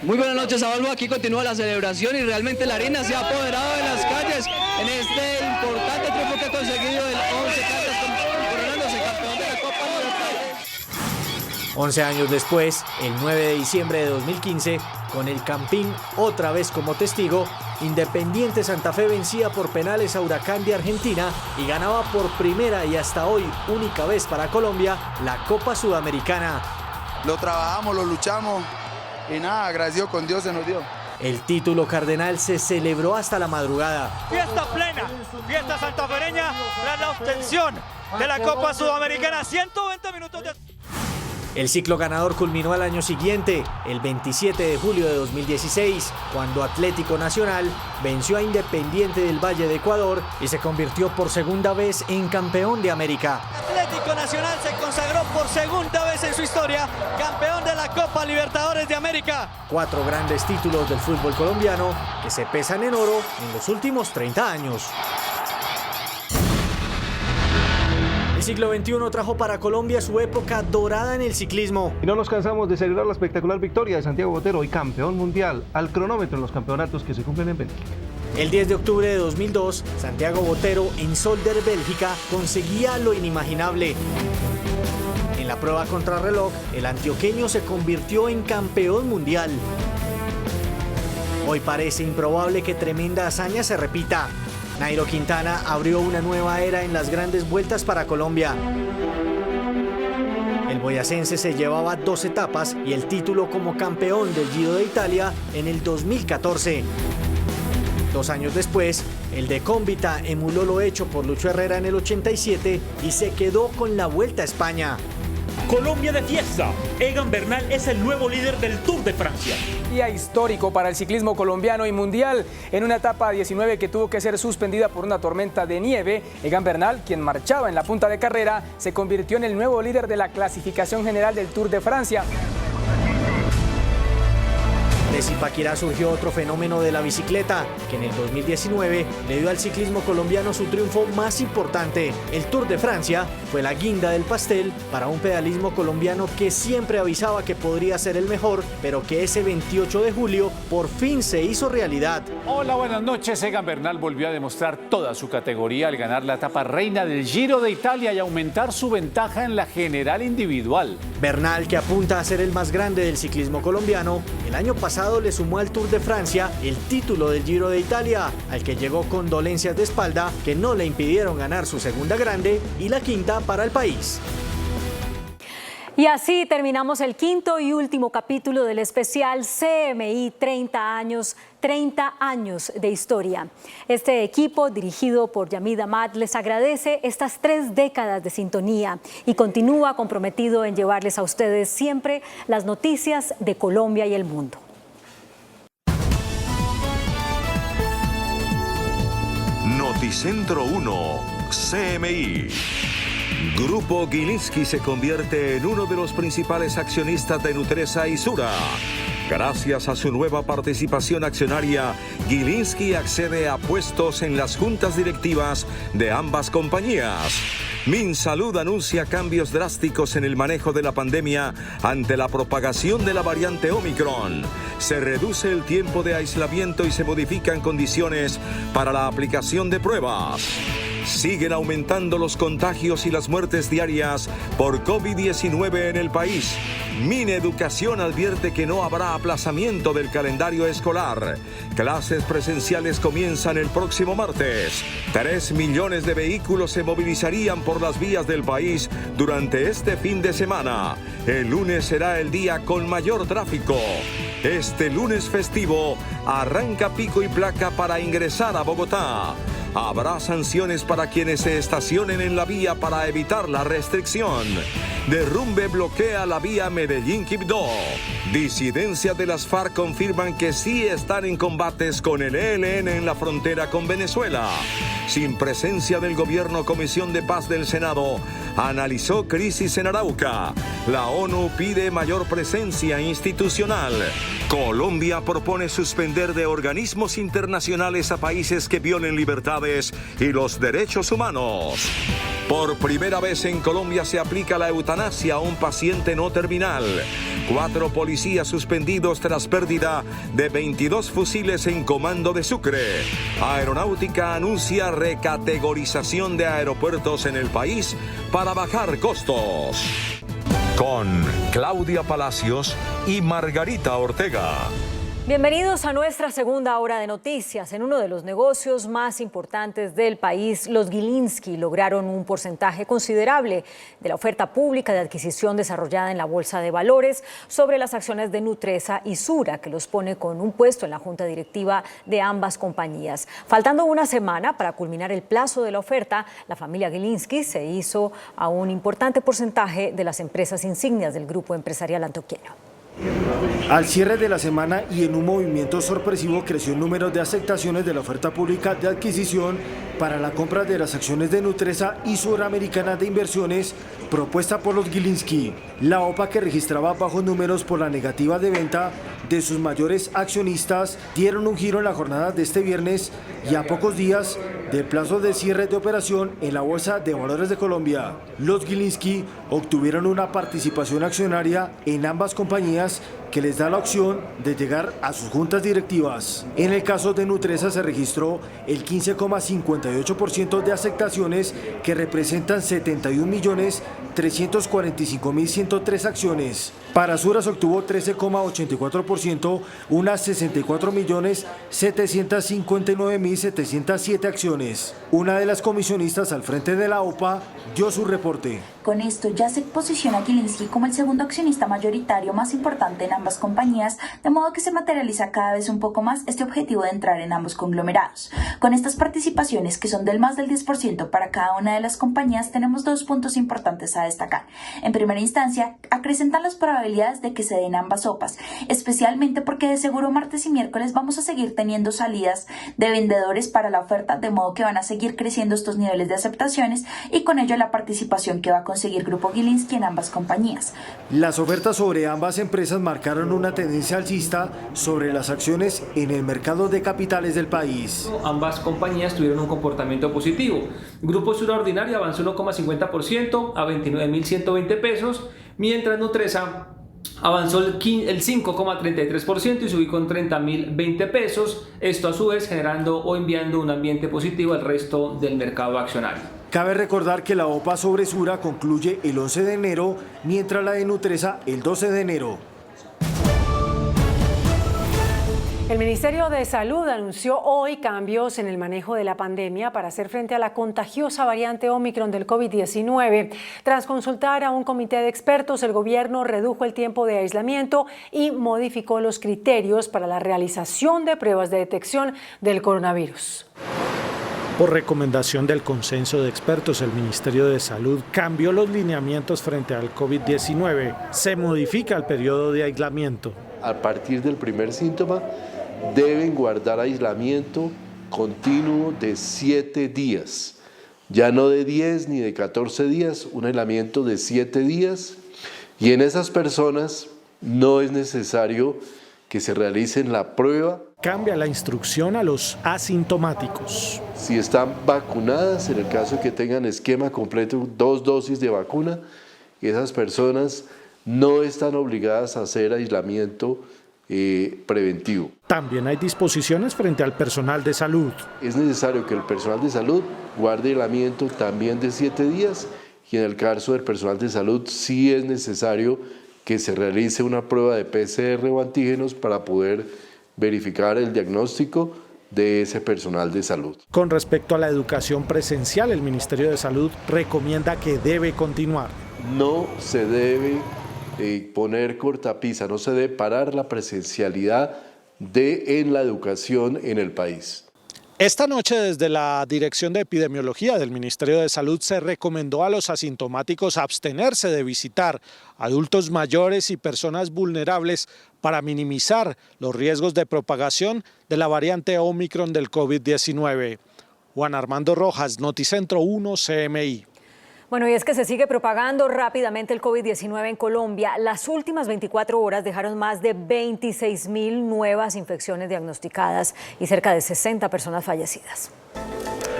Muy buenas noches, Adolfo. Aquí continúa la celebración y realmente la arena se ha apoderado de las calles en este importante triunfo que ha conseguido el Once Caldas, coronándose campeón de la Copa Libertadores.
11 años después, el 9 de diciembre de 2015, con el Campín otra vez como testigo, Independiente Santa Fe vencía por penales a Huracán de Argentina y ganaba por primera y hasta hoy única vez para Colombia la Copa Sudamericana.
Lo trabajamos, lo luchamos y nada, agradecido con Dios se nos dio.
El título cardenal se celebró hasta la madrugada.
Fiesta plena, fiesta santafereña tras la obtención de la Copa Sudamericana. 120 minutos de...
El ciclo ganador culminó al año siguiente, el 27 de julio de 2016, cuando Atlético Nacional venció a Independiente del Valle de Ecuador y se convirtió por segunda vez en campeón de América.
Atlético Nacional se consagró por segunda vez en su historia campeón de la Copa Libertadores de América.
4 grandes títulos del fútbol colombiano que se pesan en oro en los últimos 30 años. El siglo XXI trajo para Colombia su época dorada en el ciclismo.
Y no nos cansamos de celebrar la espectacular victoria de Santiago Botero, hoy campeón mundial, al cronómetro en los campeonatos que se cumplen en Bélgica.
El 10 de octubre de 2002, Santiago Botero en Zolder, Bélgica, conseguía lo inimaginable. En la prueba contrarreloj, el antioqueño se convirtió en campeón mundial. Hoy parece improbable que tremenda hazaña se repita. Nairo Quintana abrió una nueva era en las grandes vueltas para Colombia. El boyacense se llevaba 2 etapas y el título como campeón del Giro de Italia en el 2014. 2 años después, el de Cómbita emuló lo hecho por Lucho Herrera en el 87 y se quedó con la Vuelta a España.
Colombia de fiesta. Egan Bernal es el nuevo líder del Tour de Francia.
Día histórico para el ciclismo colombiano y mundial. En una etapa 19 que tuvo que ser suspendida por una tormenta de nieve, Egan Bernal, quien marchaba en la punta de carrera, se convirtió en el nuevo líder de la clasificación general del Tour de Francia.
De Zipaquirá surgió otro fenómeno de la bicicleta, que en el 2019 le dio al ciclismo colombiano su triunfo más importante. El Tour de Francia fue la guinda del pastel para un pedalismo colombiano que siempre avisaba que podría ser el mejor, pero que ese 28 de julio por fin se hizo realidad.
Hola, buenas noches. Egan Bernal volvió a demostrar toda su categoría al ganar la etapa reina del Giro de Italia y aumentar su ventaja en la general individual.
Bernal, que apunta a ser el más grande del ciclismo colombiano, el año pasado le sumó al Tour de Francia el título del Giro de Italia, al que llegó con dolencias de espalda que no le impidieron ganar su segunda grande y la quinta para el país.
Y así terminamos el quinto y último capítulo del especial CMI 30 años de historia. Este equipo, dirigido por Yamid Ahmad, les agradece estas 3 décadas de sintonía y continúa comprometido en llevarles a ustedes siempre las noticias de Colombia y el mundo.
Noticentro 1, CMI. Grupo Gilinski se convierte en uno de los principales accionistas de Nutresa y Sura. Gracias a su nueva participación accionaria, Gilinski accede a puestos en las juntas directivas de ambas compañías. Minsalud anuncia cambios drásticos en el manejo de la pandemia ante la propagación de la variante Omicron. Se reduce el tiempo de aislamiento y se modifican condiciones para la aplicación de pruebas. Siguen aumentando los contagios y las muertes diarias por COVID-19 en el país. Mineducación advierte que no habrá aplazamiento del calendario escolar. Clases presenciales comienzan el próximo martes. 3 millones de vehículos se movilizarían por las vías del país durante este fin de semana. El lunes será el día con mayor tráfico. Este lunes festivo arranca pico y placa para ingresar a Bogotá. Habrá sanciones para quienes se estacionen en la vía para evitar la restricción. Derrumbe bloquea la vía Medellín-Quibdó. Disidencias de las FARC confirman que sí están en combates con el ELN en la frontera con Venezuela. Sin presencia del gobierno, Comisión de Paz del Senado analizó crisis en Arauca. La ONU pide mayor presencia institucional. Colombia propone suspender de organismos internacionales a países que violen libertades y los derechos humanos. Por primera vez en Colombia se aplica la eutanasia a un paciente no terminal. 4 policías suspendidos tras pérdida de 22 fusiles en Comando de Sucre. Aeronáutica anuncia recategorización de aeropuertos en el país para bajar costos. Con Claudia Palacios y Margarita Ortega.
Bienvenidos a nuestra segunda hora de noticias. En uno de los negocios más importantes del país, los Gilinski lograron un porcentaje considerable de la oferta pública de adquisición desarrollada en la Bolsa de Valores sobre las acciones de Nutresa y Sura, que los pone con un puesto en la junta directiva de ambas compañías. Faltando una semana para culminar el plazo de la oferta, la familia Gilinski se hizo a un importante porcentaje de las empresas insignias del grupo empresarial antioqueño.
Al cierre de la semana y en un movimiento sorpresivo creció el número de aceptaciones de la oferta pública de adquisición para la compra de las acciones de Nutresa y Suramericana de Inversiones propuesta por los Gilinski. La OPA, que registraba bajos números por la negativa de venta de sus mayores accionistas, dieron un giro en la jornada de este viernes y a pocos días del plazo de cierre de operación en la Bolsa de Valores de Colombia. Los Gilinski obtuvieron una participación accionaria en ambas compañías que les da la opción de llegar a sus juntas directivas. En el caso de Nutresa se registró el 15,58% de aceptaciones, que representan 71.345.103 acciones. Para Sura se obtuvo 13,84%, unas 64.759.707 acciones. Una de las comisionistas al frente de la OPA dio su reporte.
Con esto ya se posiciona Gilinski como el segundo accionista mayoritario más importante en ambas compañías, de modo que se materializa cada vez un poco más este objetivo de entrar en ambos conglomerados. Con estas participaciones, que son del más del 10% para cada una de las compañías, tenemos 2 puntos importantes a destacar. En primera instancia, acrecentan las probabilidades de que se den ambas OPAs, especialmente porque de seguro martes y miércoles vamos a seguir teniendo salidas de vendedores para la oferta, de modo que van a seguir creciendo estos niveles de aceptaciones y con ello la participación que va a conseguir Grupo Gilinski en ambas compañías.
Las ofertas sobre ambas empresas marcaron una tendencia alcista sobre las acciones en el mercado de capitales del país.
Ambas compañías tuvieron un comportamiento positivo. Grupo Sura Ordinaria avanzó 1,50% a 29.120 pesos, mientras Nutresa avanzó el 5,33% y se ubicó en 30.020 pesos. Esto a su vez generando o enviando un ambiente positivo al resto del mercado accionario.
Cabe recordar que la OPA sobre Sura concluye el 11 de enero, mientras la de Nutresa el 12 de enero.
El Ministerio de Salud anunció hoy cambios en el manejo de la pandemia para hacer frente a la contagiosa variante Omicron del COVID-19. Tras consultar a un comité de expertos, el gobierno redujo el tiempo de aislamiento y modificó los criterios para la realización de pruebas de detección del coronavirus.
Por recomendación del consenso de expertos, el Ministerio de Salud cambió los lineamientos frente al COVID-19. Se modifica el periodo de aislamiento.
A partir del primer síntoma, deben guardar aislamiento continuo de 7 días, ya no de 10 ni de 14 días, un aislamiento de 7 días, y en esas personas no es necesario que se realicen la prueba.
Cambia la instrucción a los asintomáticos.
Si están vacunadas, en el caso de que tengan esquema completo, 2 dosis de vacuna, esas personas no están obligadas a hacer aislamiento preventivo.
También hay disposiciones frente al personal de salud.
Es necesario que el personal de salud guarde aislamiento también de 7 días y en el caso del personal de salud sí es necesario que se realice una prueba de PCR o antígenos para poder verificar el diagnóstico de ese personal de salud.
Con respecto a la educación presencial, el Ministerio de Salud recomienda que debe continuar.
No se debe poner cortapisa, no se debe parar la presencialidad en la educación en el país.
Esta noche, desde la Dirección de Epidemiología del Ministerio de Salud, se recomendó a los asintomáticos abstenerse de visitar adultos mayores y personas vulnerables para minimizar los riesgos de propagación de la variante Omicron del COVID-19. Juan Armando Rojas, Noticentro 1 CMI.
Bueno, y es que se sigue propagando rápidamente el COVID-19 en Colombia. Las últimas 24 horas dejaron más de 26.000 nuevas infecciones diagnosticadas y cerca de 60 personas fallecidas.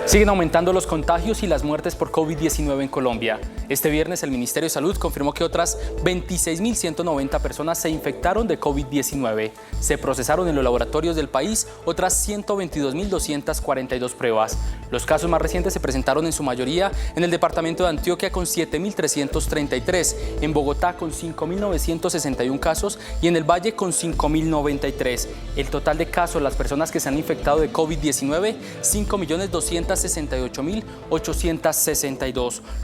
Siguen aumentando los contagios y las muertes por COVID-19 en Colombia. Este viernes el Ministerio de Salud confirmó que otras 26.190 personas se infectaron de COVID-19. Se procesaron en los laboratorios del país otras 122.242 pruebas. Los casos más recientes se presentaron en su mayoría en el departamento de Antioquia con 7.333, en Bogotá con 5.961 casos y en el Valle con 5.093. El total de casos, las personas que se han infectado de COVID-19, 5.268.862.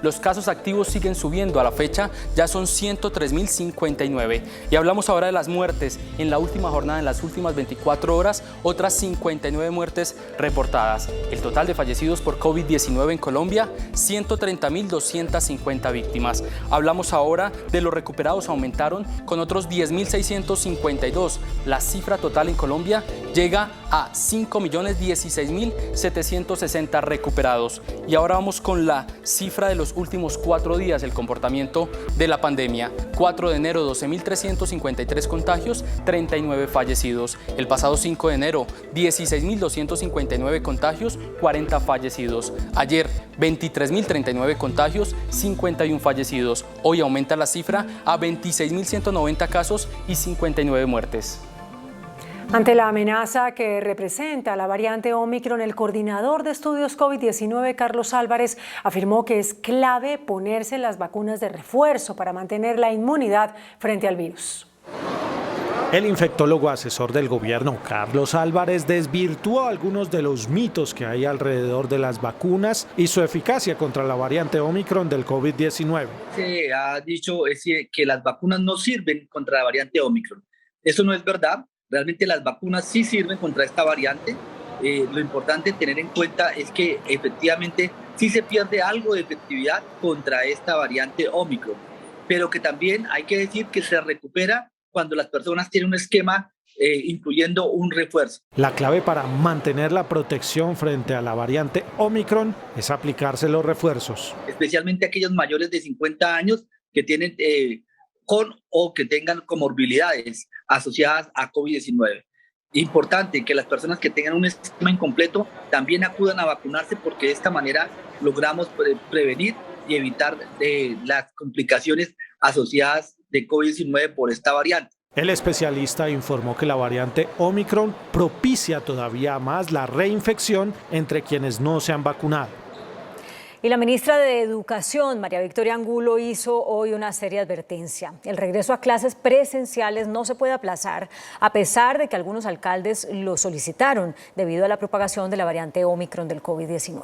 Los casos activos siguen subiendo. A la fecha ya son 103.059. Y hablamos ahora de las muertes. En la última jornada, en las últimas 24 horas, otras 59 muertes reportadas. El total de fallecidos por COVID-19 en Colombia, 130.250 víctimas. Hablamos ahora de los recuperados, aumentaron con otros 10.652. La cifra total en Colombia llega a 5.016.760 recuperados. Y ahora vamos con la cifra de los últimos 4 días, el comportamiento de la pandemia. 4 de enero, 12.353 contagios, 39 fallecidos. El pasado 5 de enero, 16.259 contagios, 40 fallecidos. Ayer, 23.039 contagios, 51 fallecidos. Hoy aumenta la cifra a 26.190 casos y 59 muertes.
Ante la amenaza que representa la variante Omicron, el coordinador de estudios COVID-19, Carlos Álvarez, afirmó que es clave ponerse las vacunas de refuerzo para mantener la inmunidad frente al virus.
El infectólogo asesor del gobierno, Carlos Álvarez, desvirtuó algunos de los mitos que hay alrededor de las vacunas y su eficacia contra la variante Omicron del COVID-19.
Se ha dicho que las vacunas no sirven contra la variante Omicron. Eso no es verdad. Realmente las vacunas sí sirven contra esta variante. Lo importante tener en cuenta es que efectivamente sí se pierde algo de efectividad contra esta variante Omicron, pero que también hay que decir que se recupera cuando las personas tienen un esquema incluyendo un refuerzo.
La clave para mantener la protección frente a la variante Omicron es aplicarse los refuerzos.
Especialmente aquellos mayores de 50 años que tienen con o que tengan comorbilidades asociadas a COVID-19. Importante que las personas que tengan un esquema incompleto también acudan a vacunarse, porque de esta manera logramos prevenir y evitar las complicaciones asociadas de COVID-19 por esta variante.
El especialista informó que la variante Omicron propicia todavía más la reinfección entre quienes no se han vacunado.
Y la ministra de Educación, María Victoria Angulo, hizo hoy una seria advertencia. El regreso a clases presenciales no se puede aplazar, a pesar de que algunos alcaldes lo solicitaron debido a la propagación de la variante Omicron del COVID-19.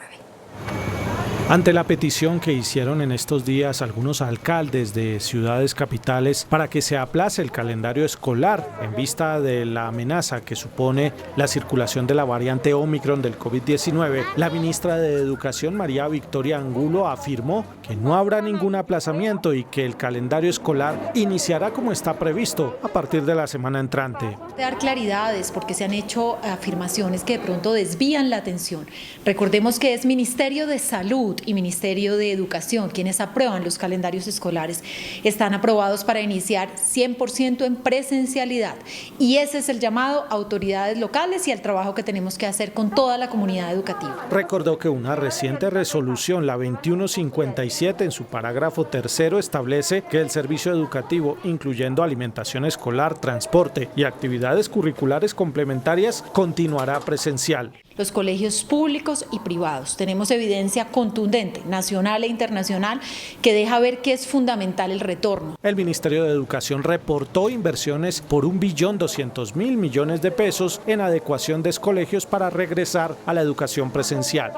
Ante la petición que hicieron en estos días algunos alcaldes de ciudades capitales para que se aplace el calendario escolar en vista de la amenaza que supone la circulación de la variante Omicron del COVID-19, la ministra de Educación, María Victoria Angulo, afirmó que no habrá ningún aplazamiento y que el calendario escolar iniciará como está previsto a partir de la semana entrante.
Dar claridades porque se han hecho afirmaciones que de pronto desvían la atención. Recordemos que es Ministerio de Salud Salud y Ministerio de Educación, quienes aprueban los calendarios escolares, están aprobados para iniciar 100% en presencialidad. Y ese es el llamado a autoridades locales y al trabajo que tenemos que hacer con toda la comunidad educativa.
Recordó que una reciente resolución, la 2157, en su parágrafo tercero, establece que el servicio educativo, incluyendo alimentación escolar, transporte y actividades curriculares complementarias, continuará presencial.
Los colegios públicos y privados. Tenemos evidencia contundente, nacional e internacional, que deja ver que es fundamental el retorno.
El Ministerio de Educación reportó inversiones por 1.200.000 millones de pesos en adecuación de colegios para regresar a la educación presencial.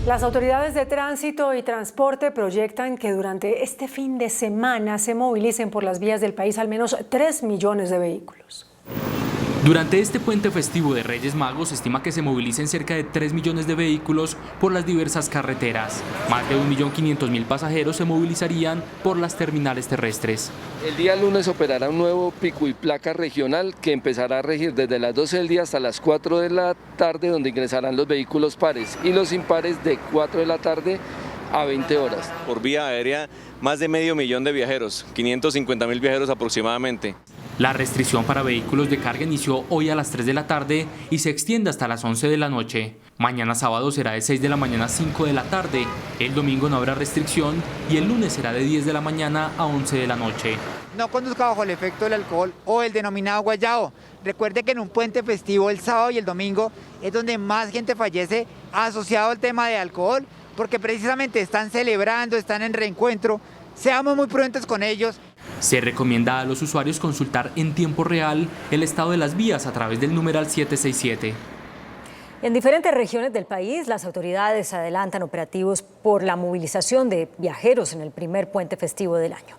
Las autoridades de tránsito y transporte proyectan que durante este fin de semana se movilicen por las vías del país al menos 3 millones de vehículos.
Durante este puente festivo de Reyes Magos se estima que se movilicen cerca de 3 millones de vehículos por las diversas carreteras. Más de 1.500.000 pasajeros se movilizarían por las terminales terrestres.
El día lunes operará un nuevo pico y placa regional que empezará a regir desde las 12 del día hasta las 4 de la tarde, donde ingresarán los vehículos pares y los impares de 4 de la tarde a 20 horas.
Por vía aérea, más de 500.000 de viajeros, 550.000 viajeros aproximadamente.
La restricción para vehículos de carga inició hoy a las 3 de la tarde y se extiende hasta las 11 de la noche. Mañana sábado será de 6 de la mañana a 5 de la tarde. El domingo no habrá restricción y el lunes será de 10 de la mañana a 11 de la noche.
No conduzca bajo el efecto del alcohol o el denominado guayao. Recuerde que en un puente festivo el sábado y el domingo es donde más gente fallece asociado al tema de alcohol, porque precisamente están celebrando, están en reencuentro. Seamos muy prudentes con ellos.
Se recomienda a los usuarios consultar en tiempo real el estado de las vías a través del numeral 767.
En diferentes regiones del país, las autoridades adelantan operativos por la movilización de viajeros en el primer puente festivo del año.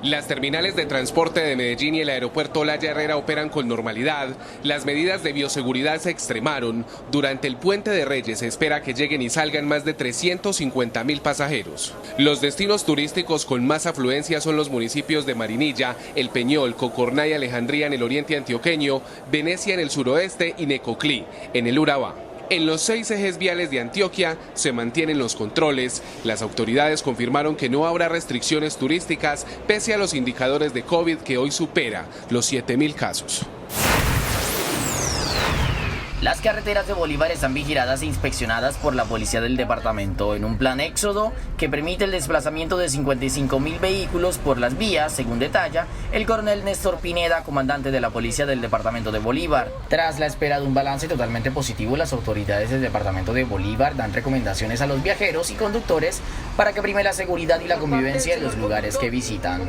Las terminales de transporte de Medellín y el aeropuerto Olaya Herrera operan con normalidad. Las medidas de bioseguridad se extremaron. Durante el Puente de Reyes se espera que lleguen y salgan más de 350.000 pasajeros. Los destinos turísticos con más afluencia son los municipios de Marinilla, El Peñol, Cocorná y Alejandría en el oriente antioqueño, Venecia en el suroeste y Necoclí en el Urabá. En los 6 ejes viales de Antioquia se mantienen los controles. Las autoridades confirmaron que no habrá restricciones turísticas pese a los indicadores de COVID que hoy supera los 7.000 casos.
Las carreteras de Bolívar están vigiladas e inspeccionadas por la policía del departamento en un plan éxodo que permite el desplazamiento de 55.000 vehículos por las vías, según detalla el coronel Néstor Pineda, comandante de la policía del departamento de Bolívar. Tras la espera de un balance totalmente positivo, las autoridades del departamento de Bolívar dan recomendaciones a los viajeros y conductores para que prime la seguridad y la convivencia en los lugares que visitan.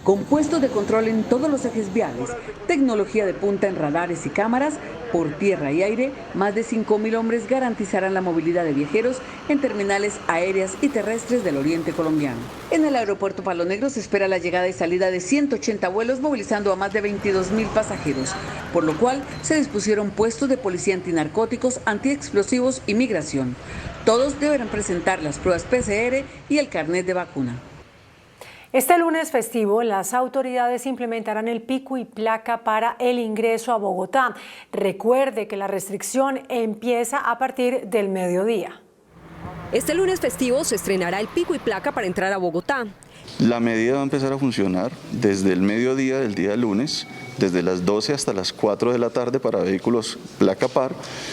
Con puestos de control en todos los ejes viales, tecnología de punta en radares y cámaras, por tierra y aire, más de 5.000 hombres garantizarán la movilidad de viajeros en terminales aéreas y terrestres del oriente colombiano. En el aeropuerto Palo Negro se espera la llegada y salida de 180 vuelos, movilizando a más de 22.000 pasajeros, por lo cual se dispusieron puestos de policía antinarcóticos, antiexplosivos y migración. Todos deberán presentar las pruebas PCR y el carnet de vacuna.
Este lunes festivo, las autoridades implementarán el pico y placa para el ingreso a Bogotá. Recuerde que la restricción empieza a partir del mediodía.
Este lunes festivo se estrenará el pico y placa para entrar a Bogotá.
La medida va a empezar a funcionar desde el mediodía del día lunes, desde las 12 hasta las 4 de la tarde para vehículos placa par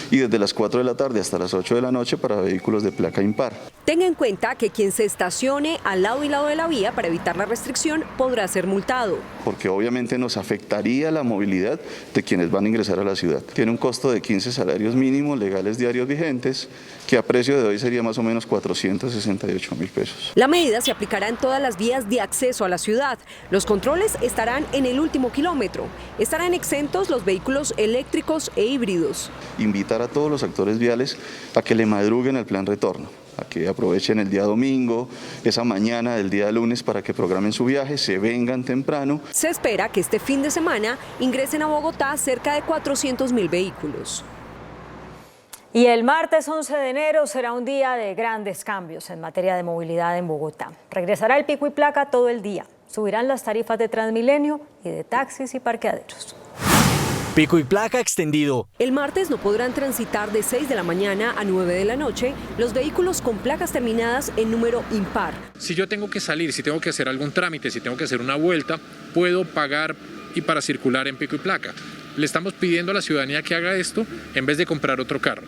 y desde las 4 de la tarde hasta las 8 de la noche para vehículos de placa impar.
Tenga en cuenta que quien se estacione al lado y lado de la vía para evitar la restricción podrá ser multado.
Porque obviamente nos afectaría la movilidad de quienes van a ingresar a la ciudad. Tiene un costo de 15 salarios mínimos legales diarios vigentes, que a precio de hoy sería más o menos 468.000 pesos.
La medida se aplicará en todas las vías de acceso a la ciudad. Los controles estarán en el último kilómetro. Estarán exentos los vehículos eléctricos e híbridos.
Invitar a todos los actores viales a que le madruguen el plan retorno, a que aprovechen el día domingo, esa mañana del día lunes para que programen su viaje, se vengan temprano.
Se espera que este fin de semana ingresen a Bogotá cerca de 400.000 vehículos.
Y el martes 11 de enero será un día de grandes cambios en materia de movilidad en Bogotá. Regresará el pico y placa todo el día. Subirán las tarifas de Transmilenio y de taxis y parqueaderos.
Pico y placa extendido.
El martes no podrán transitar de 6 de la mañana a 9 de la noche los vehículos con placas terminadas en número impar.
Si yo tengo que salir, si tengo que hacer algún trámite, si tengo que hacer una vuelta, puedo pagar y para circular en pico y placa. Le estamos pidiendo a la ciudadanía que haga esto en vez de comprar otro carro.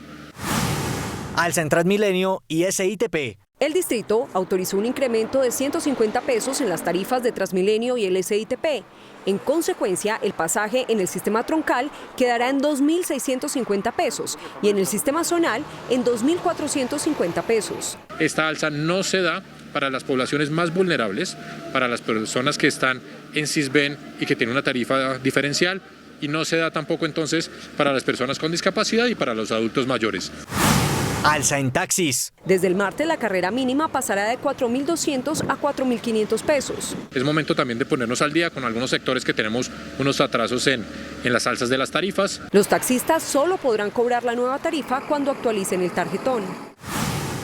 Alza en Transmilenio y SITP.
El distrito autorizó un incremento de 150 pesos en las tarifas de Transmilenio y el SITP. En consecuencia, el pasaje en el sistema troncal quedará en 2.650 pesos y en el sistema zonal en 2.450 pesos.
Esta alza no se da para las poblaciones más vulnerables, para las personas que están en Sisbén y que tienen una tarifa diferencial, y no se da tampoco entonces para las personas con discapacidad y para los adultos mayores.
Alza en taxis.
Desde el martes la carrera mínima pasará de 4.200 a 4.500 pesos.
Es momento también de ponernos al día con algunos sectores que tenemos unos atrasos en las alzas de las tarifas.
Los taxistas solo podrán cobrar la nueva tarifa cuando actualicen el tarjetón.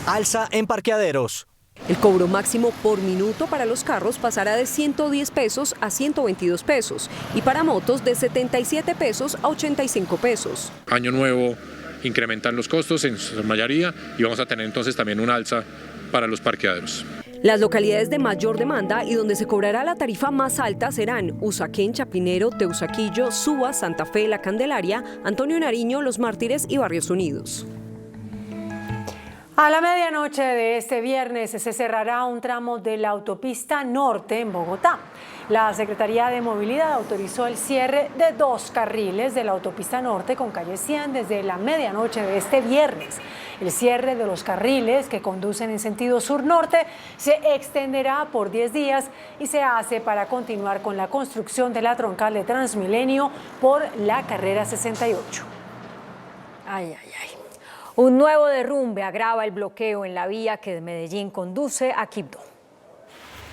Alza en parqueaderos.
El cobro máximo por minuto para los carros pasará de 110 pesos a 122 pesos y para motos de 77 pesos a 85 pesos.
Año nuevo, incrementan los costos en su mayoría y vamos a tener entonces también un alza para los parqueaderos.
Las localidades de mayor demanda y donde se cobrará la tarifa más alta serán Usaquén, Chapinero, Teusaquillo, Suba, Santa Fe, La Candelaria, Antonio Nariño, Los Mártires y Barrios Unidos.
A la medianoche de este viernes se cerrará un tramo de la autopista norte en Bogotá. La Secretaría de Movilidad autorizó el cierre de 2 carriles de la autopista norte con calle 100 desde la medianoche de este viernes. El cierre de los carriles que conducen en sentido sur-norte se extenderá por 10 días y se hace para continuar con la construcción de la troncal de Transmilenio por la carrera 68.
Ay. Un nuevo derrumbe agrava el bloqueo en la vía que de Medellín conduce a Quibdó.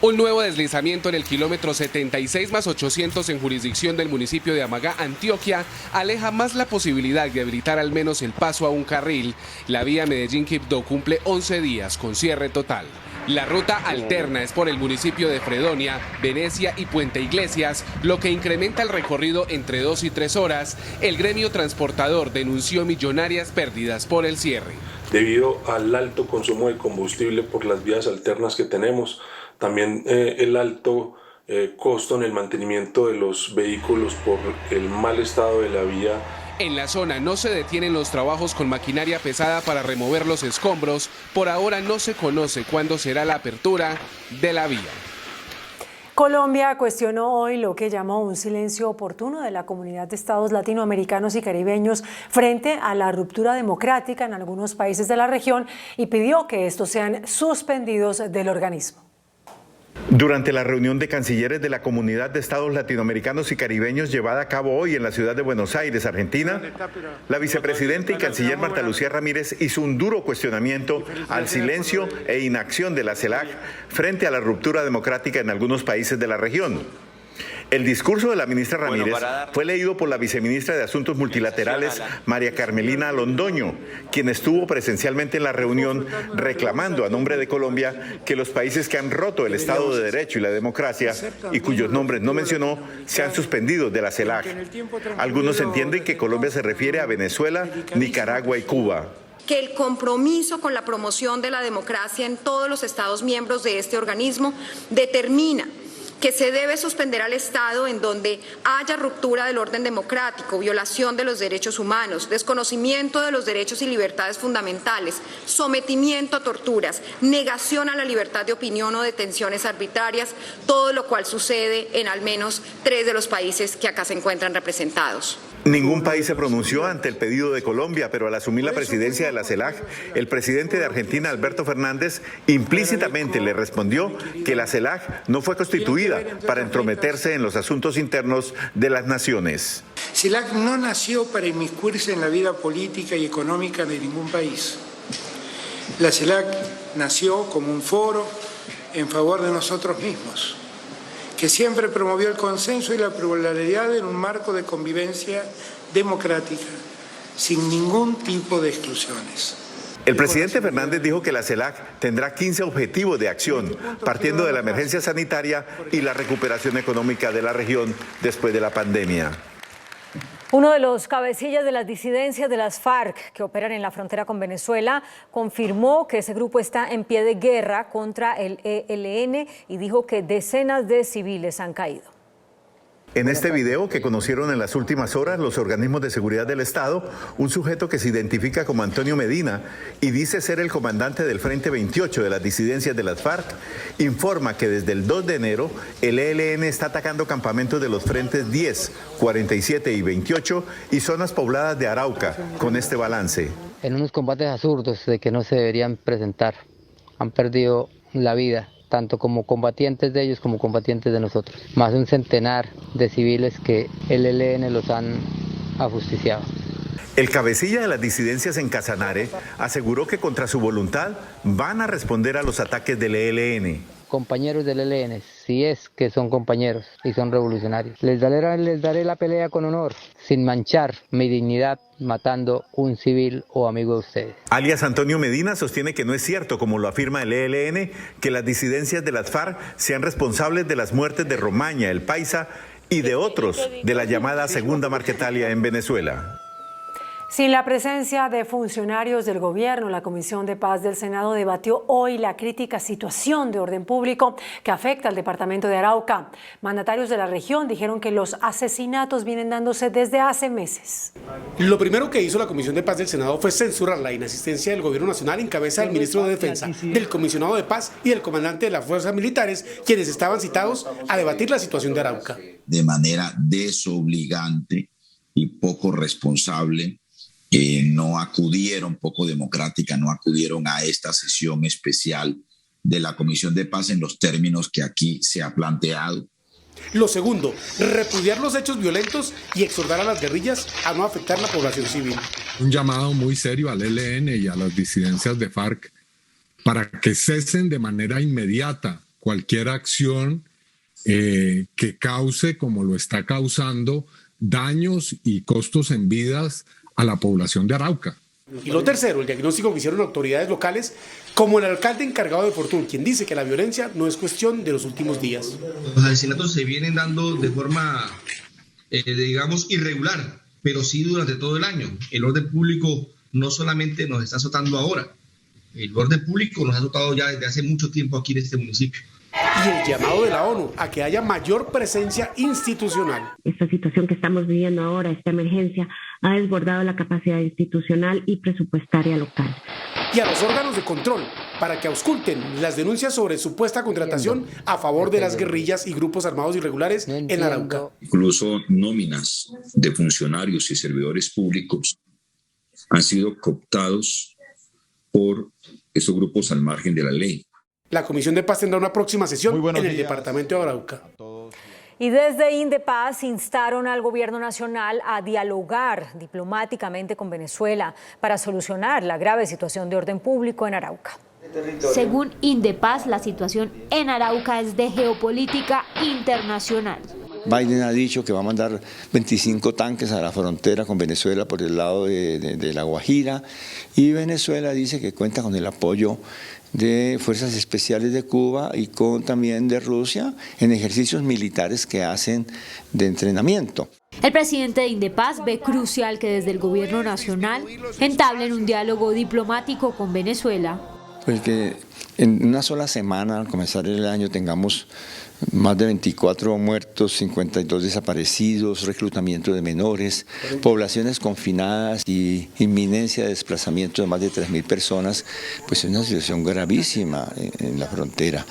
Un nuevo deslizamiento en el kilómetro 76 más 800 en jurisdicción del municipio de Amagá, Antioquia, aleja más la posibilidad de habilitar al menos el paso a un carril. La vía Medellín-Quibdó cumple 11 días con cierre total. La ruta alterna es por el municipio de Fredonia, Venecia y Puente Iglesias, lo que incrementa el recorrido entre 2 y 3 horas. El gremio transportador denunció millonarias pérdidas por el cierre.
Debido al alto consumo de combustible por las vías alternas que tenemos, también el alto costo en el mantenimiento de los vehículos por el mal estado de la vía.
En la zona no se detienen los trabajos con maquinaria pesada para remover los escombros. Por ahora no se conoce cuándo será la apertura de la vía.
Colombia cuestionó hoy lo que llamó un silencio oportuno de la comunidad de estados latinoamericanos y caribeños frente a la ruptura democrática en algunos países de la región y pidió que estos sean suspendidos del organismo.
Durante la reunión de cancilleres de la Comunidad de Estados Latinoamericanos y Caribeños llevada a cabo hoy en la ciudad de Buenos Aires, Argentina, la vicepresidenta y canciller Marta Lucía Ramírez hizo un duro cuestionamiento al silencio e inacción de la CELAC frente a la ruptura democrática en algunos países de la región. El discurso de la ministra Ramírez fue leído por la viceministra de Asuntos Multilaterales, María Carmelina Londoño, quien estuvo presencialmente en la reunión reclamando a nombre de Colombia que los países que han roto el Estado de Derecho y la democracia y cuyos nombres no mencionó sean suspendidos de la CELAC. Algunos entienden que Colombia se refiere a Venezuela, Nicaragua y Cuba.
Que el compromiso con la promoción de la democracia en todos los Estados miembros de este organismo determina que se debe suspender al Estado en donde haya ruptura del orden democrático, violación de los derechos humanos, desconocimiento de los derechos y libertades fundamentales, sometimiento a torturas, negación a la libertad de opinión o detenciones arbitrarias, todo lo cual sucede en al menos 3 de los países que acá se encuentran representados.
Ningún país se pronunció ante el pedido de Colombia, pero al asumir la presidencia de la CELAC, el presidente de Argentina, Alberto Fernández, implícitamente le respondió que la CELAC no fue constituida para entrometerse en los asuntos internos de las naciones.
CELAC no nació para inmiscuirse en la vida política y económica de ningún país. La CELAC nació como un foro en favor de nosotros mismos, que siempre promovió el consenso y la pluralidad en un marco de convivencia democrática, sin ningún tipo de exclusiones.
El presidente Fernández dijo que la CELAC tendrá 15 objetivos de acción, partiendo de la emergencia sanitaria y la recuperación económica de la región después de la pandemia.
Uno de los cabecillas de las disidencias de las FARC que operan en la frontera con Venezuela confirmó que ese grupo está en pie de guerra contra el ELN y dijo que decenas de civiles han caído.
En este video que conocieron en las últimas horas los organismos de seguridad del Estado, un sujeto que se identifica como Antonio Medina y dice ser el comandante del Frente 28 de las disidencias de las FARC, informa que desde el 2 de enero el ELN está atacando campamentos de los frentes 10, 47 y 28 y zonas pobladas de Arauca, con este balance.
En unos combates absurdos de que no se deberían presentar, han perdido la vida, tanto como combatientes de ellos como combatientes de nosotros. Más de un centenar de civiles que el ELN los han ajusticiado.
El cabecilla de las disidencias en Casanare aseguró que contra su voluntad van a responder a los ataques del ELN.
Compañeros del ELN, si es que son compañeros y son revolucionarios. Les daré la pelea con honor, sin manchar mi dignidad matando un civil o amigo de ustedes.
Alias Antonio Medina sostiene que no es cierto, como lo afirma el ELN, que las disidencias de las FARC sean responsables de las muertes de Romaña, el Paisa y de otros de la llamada Segunda Marquetalia en Venezuela.
Sin la presencia de funcionarios del gobierno, la Comisión de Paz del Senado debatió hoy la crítica situación de orden público que afecta al departamento de Arauca. Mandatarios de la región dijeron que los asesinatos vienen dándose desde hace meses.
Lo primero que hizo la Comisión de Paz del Senado fue censurar la inasistencia del gobierno nacional en cabeza del ministro de Defensa, del comisionado de Paz y del comandante de las fuerzas militares, quienes estaban citados a debatir la situación de Arauca.
De manera desobligante y poco responsable, no acudieron, poco democrática, no acudieron a esta sesión especial de la Comisión de Paz en los términos que aquí se ha planteado.
Lo segundo, repudiar los hechos violentos y exhortar a las guerrillas a no afectar la población civil.
Un llamado muy serio al ELN y a las disidencias de FARC para que cesen de manera inmediata cualquier acción que cause, como lo está causando, daños y costos en vidas a la población de Arauca.
Y lo tercero, el diagnóstico que hicieron autoridades locales, como el alcalde encargado de Fortún, quien dice que la violencia no es cuestión de los últimos días.
Los asesinatos se vienen dando de forma, digamos, irregular, pero sí durante todo el año. El orden público no solamente nos está azotando ahora, el orden público nos ha azotado ya desde hace mucho tiempo aquí en este municipio.
Y el llamado de la ONU a que haya mayor presencia institucional.
Esta situación que estamos viviendo ahora, esta emergencia, ha desbordado la capacidad institucional y presupuestaria local.
Y a los órganos de control para que ausculten las denuncias sobre supuesta contratación a favor de las guerrillas y grupos armados irregulares en Arauca.
Incluso nóminas de funcionarios y servidores públicos han sido cooptados por esos grupos al margen de la ley.
La Comisión de Paz tendrá una próxima sesión en el departamento de Arauca.
Y desde Indepaz instaron al gobierno nacional a dialogar diplomáticamente con Venezuela para solucionar la grave situación de orden público en Arauca.
Según Indepaz, la situación en Arauca es de geopolítica internacional.
Biden ha dicho que va a mandar 25 tanques a la frontera con Venezuela por el lado de La Guajira, y Venezuela dice que cuenta con el apoyo de fuerzas especiales de Cuba y también de Rusia en ejercicios militares que hacen de entrenamiento.
El presidente de Indepaz ve crucial que desde el gobierno nacional entablen un diálogo diplomático con Venezuela.
Pues que en una sola semana, al comenzar el año, tengamos más de 24 muertos, 52 desaparecidos, reclutamiento de menores, poblaciones confinadas y inminencia de desplazamiento de más de 3.000 personas, pues es una situación gravísima en la frontera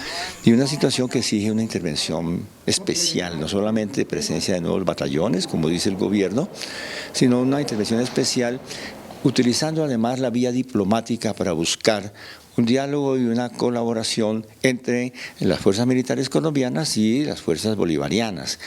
y una situación que exige una intervención especial, no solamente de presencia de nuevos batallones, como dice el gobierno, sino una intervención especial utilizando además la vía diplomática para buscar un diálogo y una colaboración entre las fuerzas militares colombianas y las fuerzas bolivarianas.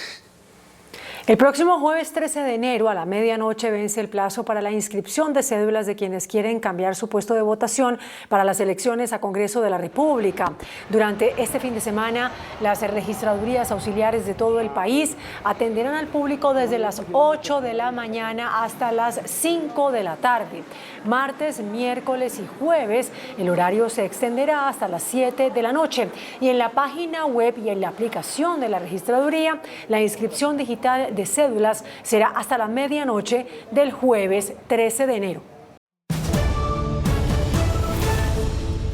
El próximo jueves 13 de enero a la medianoche vence el plazo para la inscripción de cédulas de quienes quieren cambiar su puesto de votación para las elecciones a Congreso de la República. Durante este fin de semana, las registradurías auxiliares de todo el país atenderán al público desde las 8 de la mañana hasta las 5 de la tarde. Martes, miércoles y jueves, el horario se extenderá hasta las 7 de la noche. Y en la página web y en la aplicación de la registraduría, la inscripción digital de cédulas será hasta la medianoche del jueves 13 de enero.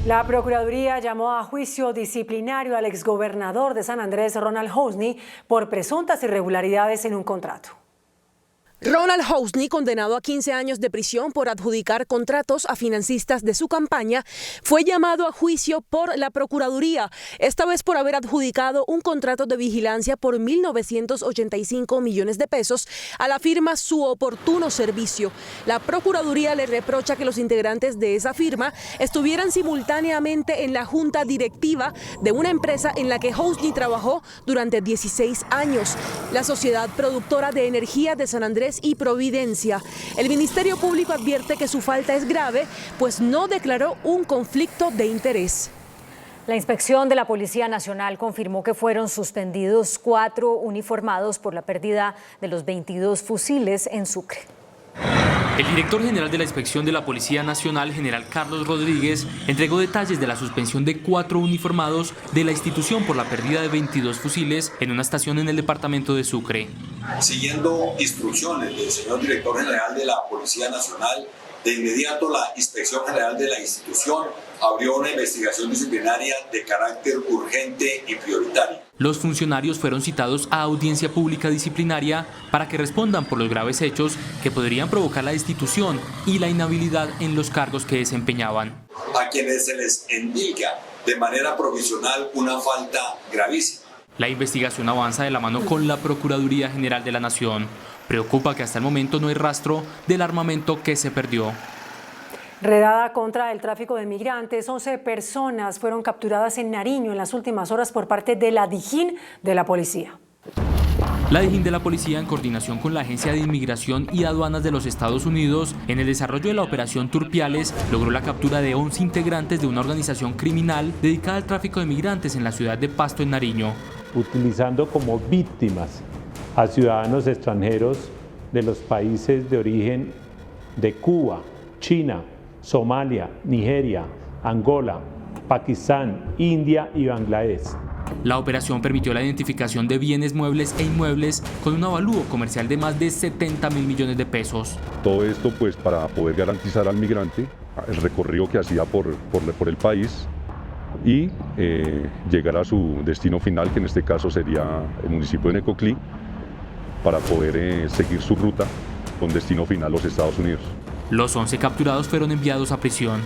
La Procuraduría llamó a juicio disciplinario al exgobernador de San Andrés, Ronald Housney, por presuntas irregularidades en un contrato.
Ronald Housney, condenado a 15 años de prisión por adjudicar contratos a financistas de su campaña, fue llamado a juicio por la Procuraduría, esta vez por haber adjudicado un contrato de vigilancia por 1.985 millones de pesos a la firma Su Oportuno Servicio. La Procuraduría le reprocha que los integrantes de esa firma estuvieran simultáneamente en la junta directiva de una empresa en la que Housney trabajó durante 16 años, la Sociedad Productora de Energía de San Andrés y Providencia. El Ministerio Público advierte que su falta es grave, pues no declaró un conflicto de interés.
La inspección de la Policía Nacional confirmó que fueron suspendidos 4 uniformados por la pérdida de los 22 fusiles en Sucre.
El director general de la Inspección de la Policía Nacional, general Carlos Rodríguez, entregó detalles de la suspensión de 4 uniformados de la institución por la pérdida de 22 fusiles en una estación en el departamento de Sucre.
Siguiendo instrucciones del señor director general de la Policía Nacional, de inmediato la Inspección General de la institución abrió una investigación disciplinaria de carácter urgente y prioritario.
Los funcionarios fueron citados a audiencia pública disciplinaria para que respondan por los graves hechos que podrían provocar la destitución y la inhabilidad en los cargos que desempeñaban.
A quienes se les endilga de manera provisional una falta gravísima.
La investigación avanza de la mano con la Procuraduría General de la Nación. Preocupa que hasta el momento no hay rastro del armamento que se perdió.
Redada contra el tráfico de migrantes, 11 personas fueron capturadas en Nariño en las últimas horas por parte de la DIJÍN de la policía.
La DIJÍN de la policía, en coordinación con la Agencia de Inmigración y Aduanas de los Estados Unidos, en el desarrollo de la operación Turpiales, logró la captura de 11 integrantes de una organización criminal dedicada al tráfico de migrantes en la ciudad de Pasto, en Nariño.
Utilizando como víctimas a ciudadanos extranjeros de los países de origen de Cuba, China, Somalia, Nigeria, Angola, Pakistán, India y Bangladesh.
La operación permitió la identificación de bienes muebles e inmuebles con un avalúo comercial de más de 70.000 millones de pesos.
Todo esto pues para poder garantizar al migrante el recorrido que hacía por el país y llegar a su destino final, que en este caso sería el municipio de Necoclí, para poder seguir su ruta con destino final los Estados Unidos.
Los 11 capturados fueron enviados a prisión.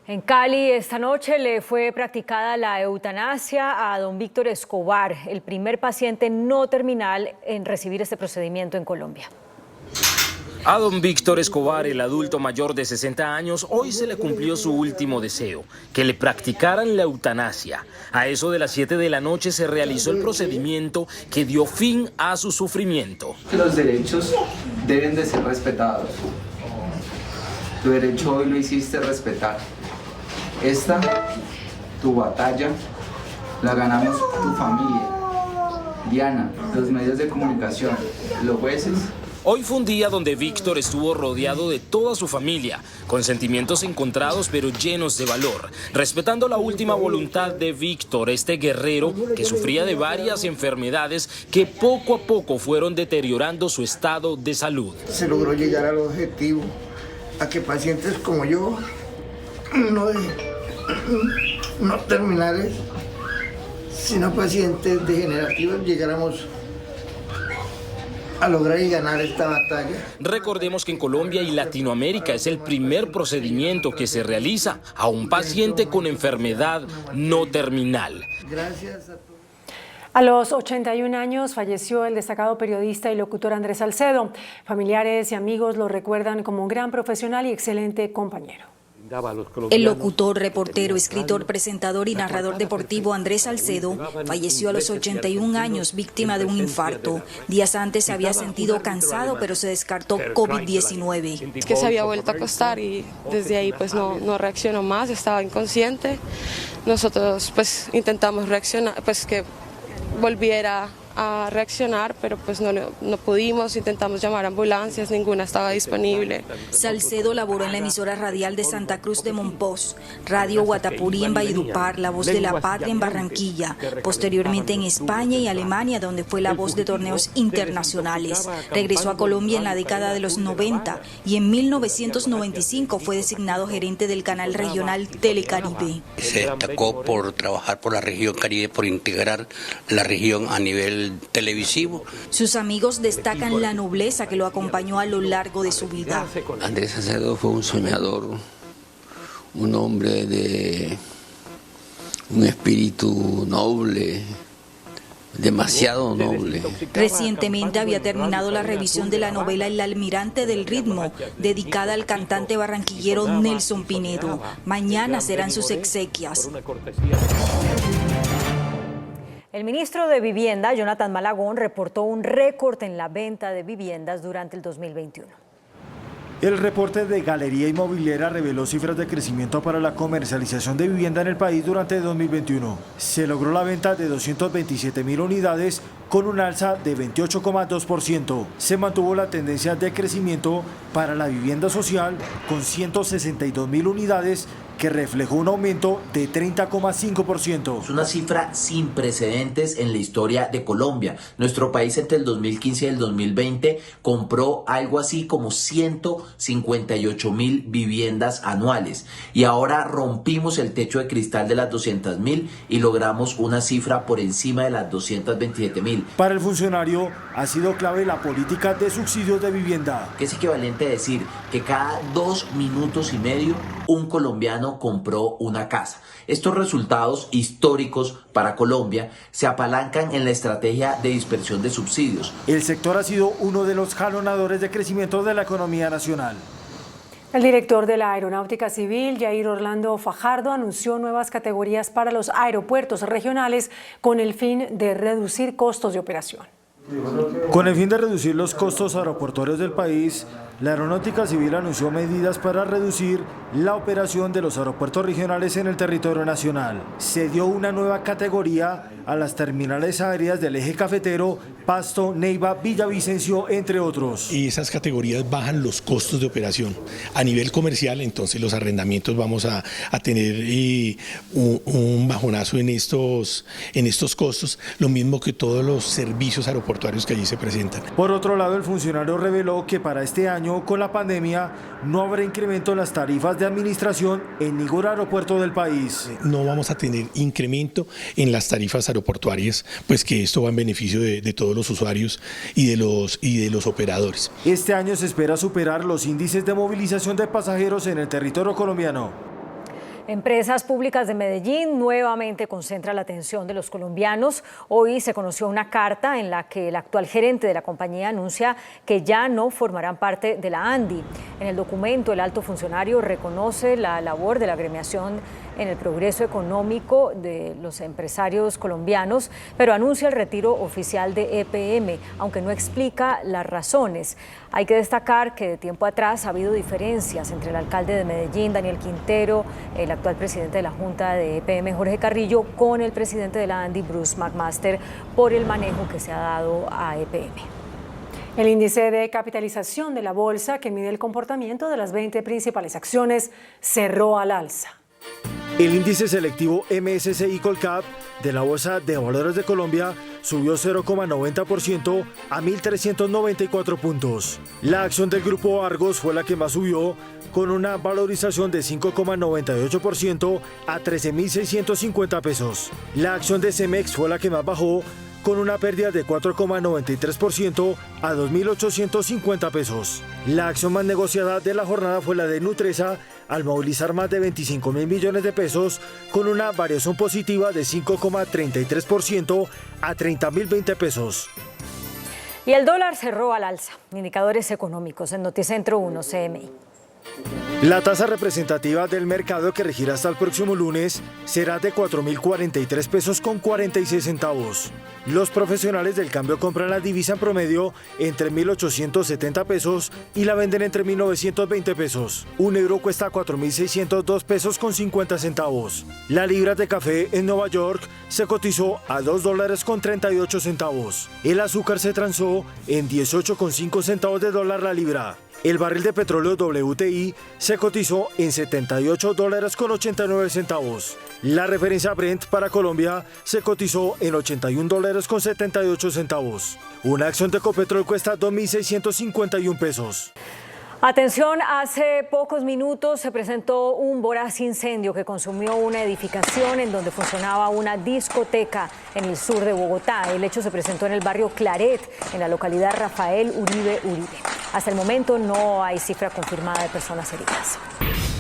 En Cali, esta noche le fue practicada la eutanasia a don Víctor Escobar, el primer paciente no terminal en recibir este procedimiento en Colombia.
A don Víctor Escobar, el adulto mayor de 60 años, hoy se le cumplió su último deseo, que le practicaran la eutanasia. A eso de las 7 de la noche se realizó el procedimiento que dio fin a su sufrimiento.
Los derechos deben de ser respetados. Tu derecho hoy lo hiciste respetar. Esta, tu batalla, la ganamos tu familia, Diana, los medios de comunicación, los jueces.
Hoy fue un día donde Víctor estuvo rodeado de toda su familia, con sentimientos encontrados pero llenos de valor, respetando la última voluntad de Víctor, este guerrero que sufría de varias enfermedades que poco a poco fueron deteriorando su estado de salud.
Se logró llegar al objetivo, a que pacientes como yo, no terminales, sino pacientes degenerativos, llegáramos a lograr y ganar esta batalla.
Recordemos que en Colombia y Latinoamérica es el primer procedimiento que se realiza a un paciente con enfermedad no terminal.
Gracias a todos.
A los 81 años falleció el destacado periodista y locutor Andrés Salcedo. Familiares y amigos lo recuerdan como un gran profesional y excelente compañero.
El locutor, reportero, escritor, presentador y narrador deportivo Andrés Salcedo falleció a los 81 años víctima de un infarto. Días antes se había sentido cansado, pero se descartó COVID-19.
Es que se había vuelto a acostar y desde ahí pues no reaccionó más, estaba inconsciente. Nosotros pues intentamos reaccionar, pues que volviera a reaccionar, pero pues no pudimos, intentamos llamar a ambulancias, ninguna estaba disponible.
Salcedo laboró en la emisora radial de Santa Cruz de Monpós, Radio Guatapurí en Valledupar, La Voz de la Patria en Barranquilla, posteriormente en España y Alemania, donde fue la voz de torneos internacionales. Regresó a Colombia en la década de los 90 y en 1995 fue designado gerente del canal regional Telecaribe.
Se destacó por trabajar por la región Caribe, por integrar la región a nivel televisivo.
Sus amigos destacan la nobleza que lo acompañó a lo largo de su vida.
Andrés Salcedo fue un soñador, un hombre de un espíritu noble, demasiado noble.
Recientemente había terminado la revisión de la novela El Almirante del Ritmo, dedicada al cantante barranquillero Nelson Pinedo. Mañana serán sus exequias.
El ministro de Vivienda, Jonathan Malagón, reportó un récord en la venta de viviendas durante el 2021.
El reporte de Galería Inmobiliaria reveló cifras de crecimiento para la comercialización de vivienda en el país durante 2021. Se logró la venta de 227.000 unidades con un alza de 28,2%. Se mantuvo la tendencia de crecimiento para la vivienda social con 162.000 unidades, que reflejó un aumento de 30,5%.
Es una cifra sin precedentes en la historia de Colombia. Nuestro país entre el 2015 y el 2020 compró algo así como 158.000 viviendas anuales. Y ahora rompimos el techo de cristal de las 200.000 y logramos una cifra por encima de las 227.000.
Para el funcionario ha sido clave la política de subsidios de vivienda.
Que es equivalente a decir que cada 2 minutos y medio un colombiano compró una casa. Estos resultados históricos para Colombia se apalancan en la estrategia de dispersión de subsidios.
El sector ha sido uno de los jalonadores de crecimiento de la economía nacional.
El director de la Aeronáutica Civil, Jair Orlando Fajardo, anunció nuevas categorías para los aeropuertos regionales con el fin de reducir costos de operación.
Con el fin de reducir los costos aeroportuarios del país, la Aeronáutica Civil anunció medidas para reducir la operación de los aeropuertos regionales en el territorio nacional. Se dio una nueva categoría a las terminales aéreas del eje cafetero, Pasto, Neiva, Villavicencio, entre otros.
Y esas categorías bajan los costos de operación. A nivel comercial, entonces los arrendamientos vamos a tener un bajonazo en estos costos, lo mismo que todos los servicios aeroportuarios que allí se presentan.
Por otro lado, el funcionario reveló que para este año, con la pandemia, no habrá incremento en las tarifas de administración en ningún aeropuerto del país.
No vamos a tener incremento en las tarifas aeroportuarias, pues que esto va en beneficio de todos los usuarios y de los operadores.
Este año se espera superar los índices de movilización de pasajeros en el territorio colombiano.
Empresas Públicas de Medellín nuevamente concentra la atención de los colombianos. Hoy se conoció una carta en la que el actual gerente de la compañía anuncia que ya no formarán parte de la ANDI. En el documento, el alto funcionario reconoce la labor de la agremiación en el progreso económico de los empresarios colombianos, pero anuncia el retiro oficial de EPM, aunque no explica las razones. Hay que destacar que de tiempo atrás ha habido diferencias entre el alcalde de Medellín, Daniel Quintero, el actual presidente de la Junta de EPM, Jorge Carrillo, con el presidente de la ANDI, Bruce McMaster, por el manejo que se ha dado a EPM.
El índice de capitalización de la bolsa, que mide el comportamiento de las 20 principales acciones, cerró al alza.
El índice selectivo MSCI Colcap de la Bolsa de Valores de Colombia subió 0,90% a 1.394 puntos. La acción del Grupo Argos fue la que más subió, con una valorización de 5,98% a 13.650 pesos. La acción de Cemex fue la que más bajó, con una pérdida de 4,93% a 2.850 pesos. La acción más negociada de la jornada fue la de Nutresa, al movilizar más de 25.000 millones de pesos, con una variación positiva de 5,33% a 30.020 pesos.
Y el dólar cerró al alza. Indicadores económicos en Noticentro 1 CMI.
La tasa representativa del mercado que regirá hasta el próximo lunes será de 4.043 pesos con 46 centavos. Los profesionales del cambio compran la divisa en promedio entre 1.870 pesos y la venden entre 1.920 pesos. Un euro cuesta 4.602 pesos con 50 centavos. La libra de café en Nueva York se cotizó a $2 con 38 centavos. El azúcar se transó en 18,5 centavos de dólar la libra. El barril de petróleo WTI se cotizó en $78 con 89 centavos. La referencia Brent para Colombia se cotizó en $81 con 78 centavos. Una acción de Ecopetrol cuesta 2.651 pesos.
Atención, hace pocos minutos se presentó un voraz incendio que consumió una edificación en donde funcionaba una discoteca en el sur de Bogotá. El hecho se presentó en el barrio Claret, en la localidad Rafael Uribe Uribe. Hasta el momento no hay cifra confirmada de personas heridas.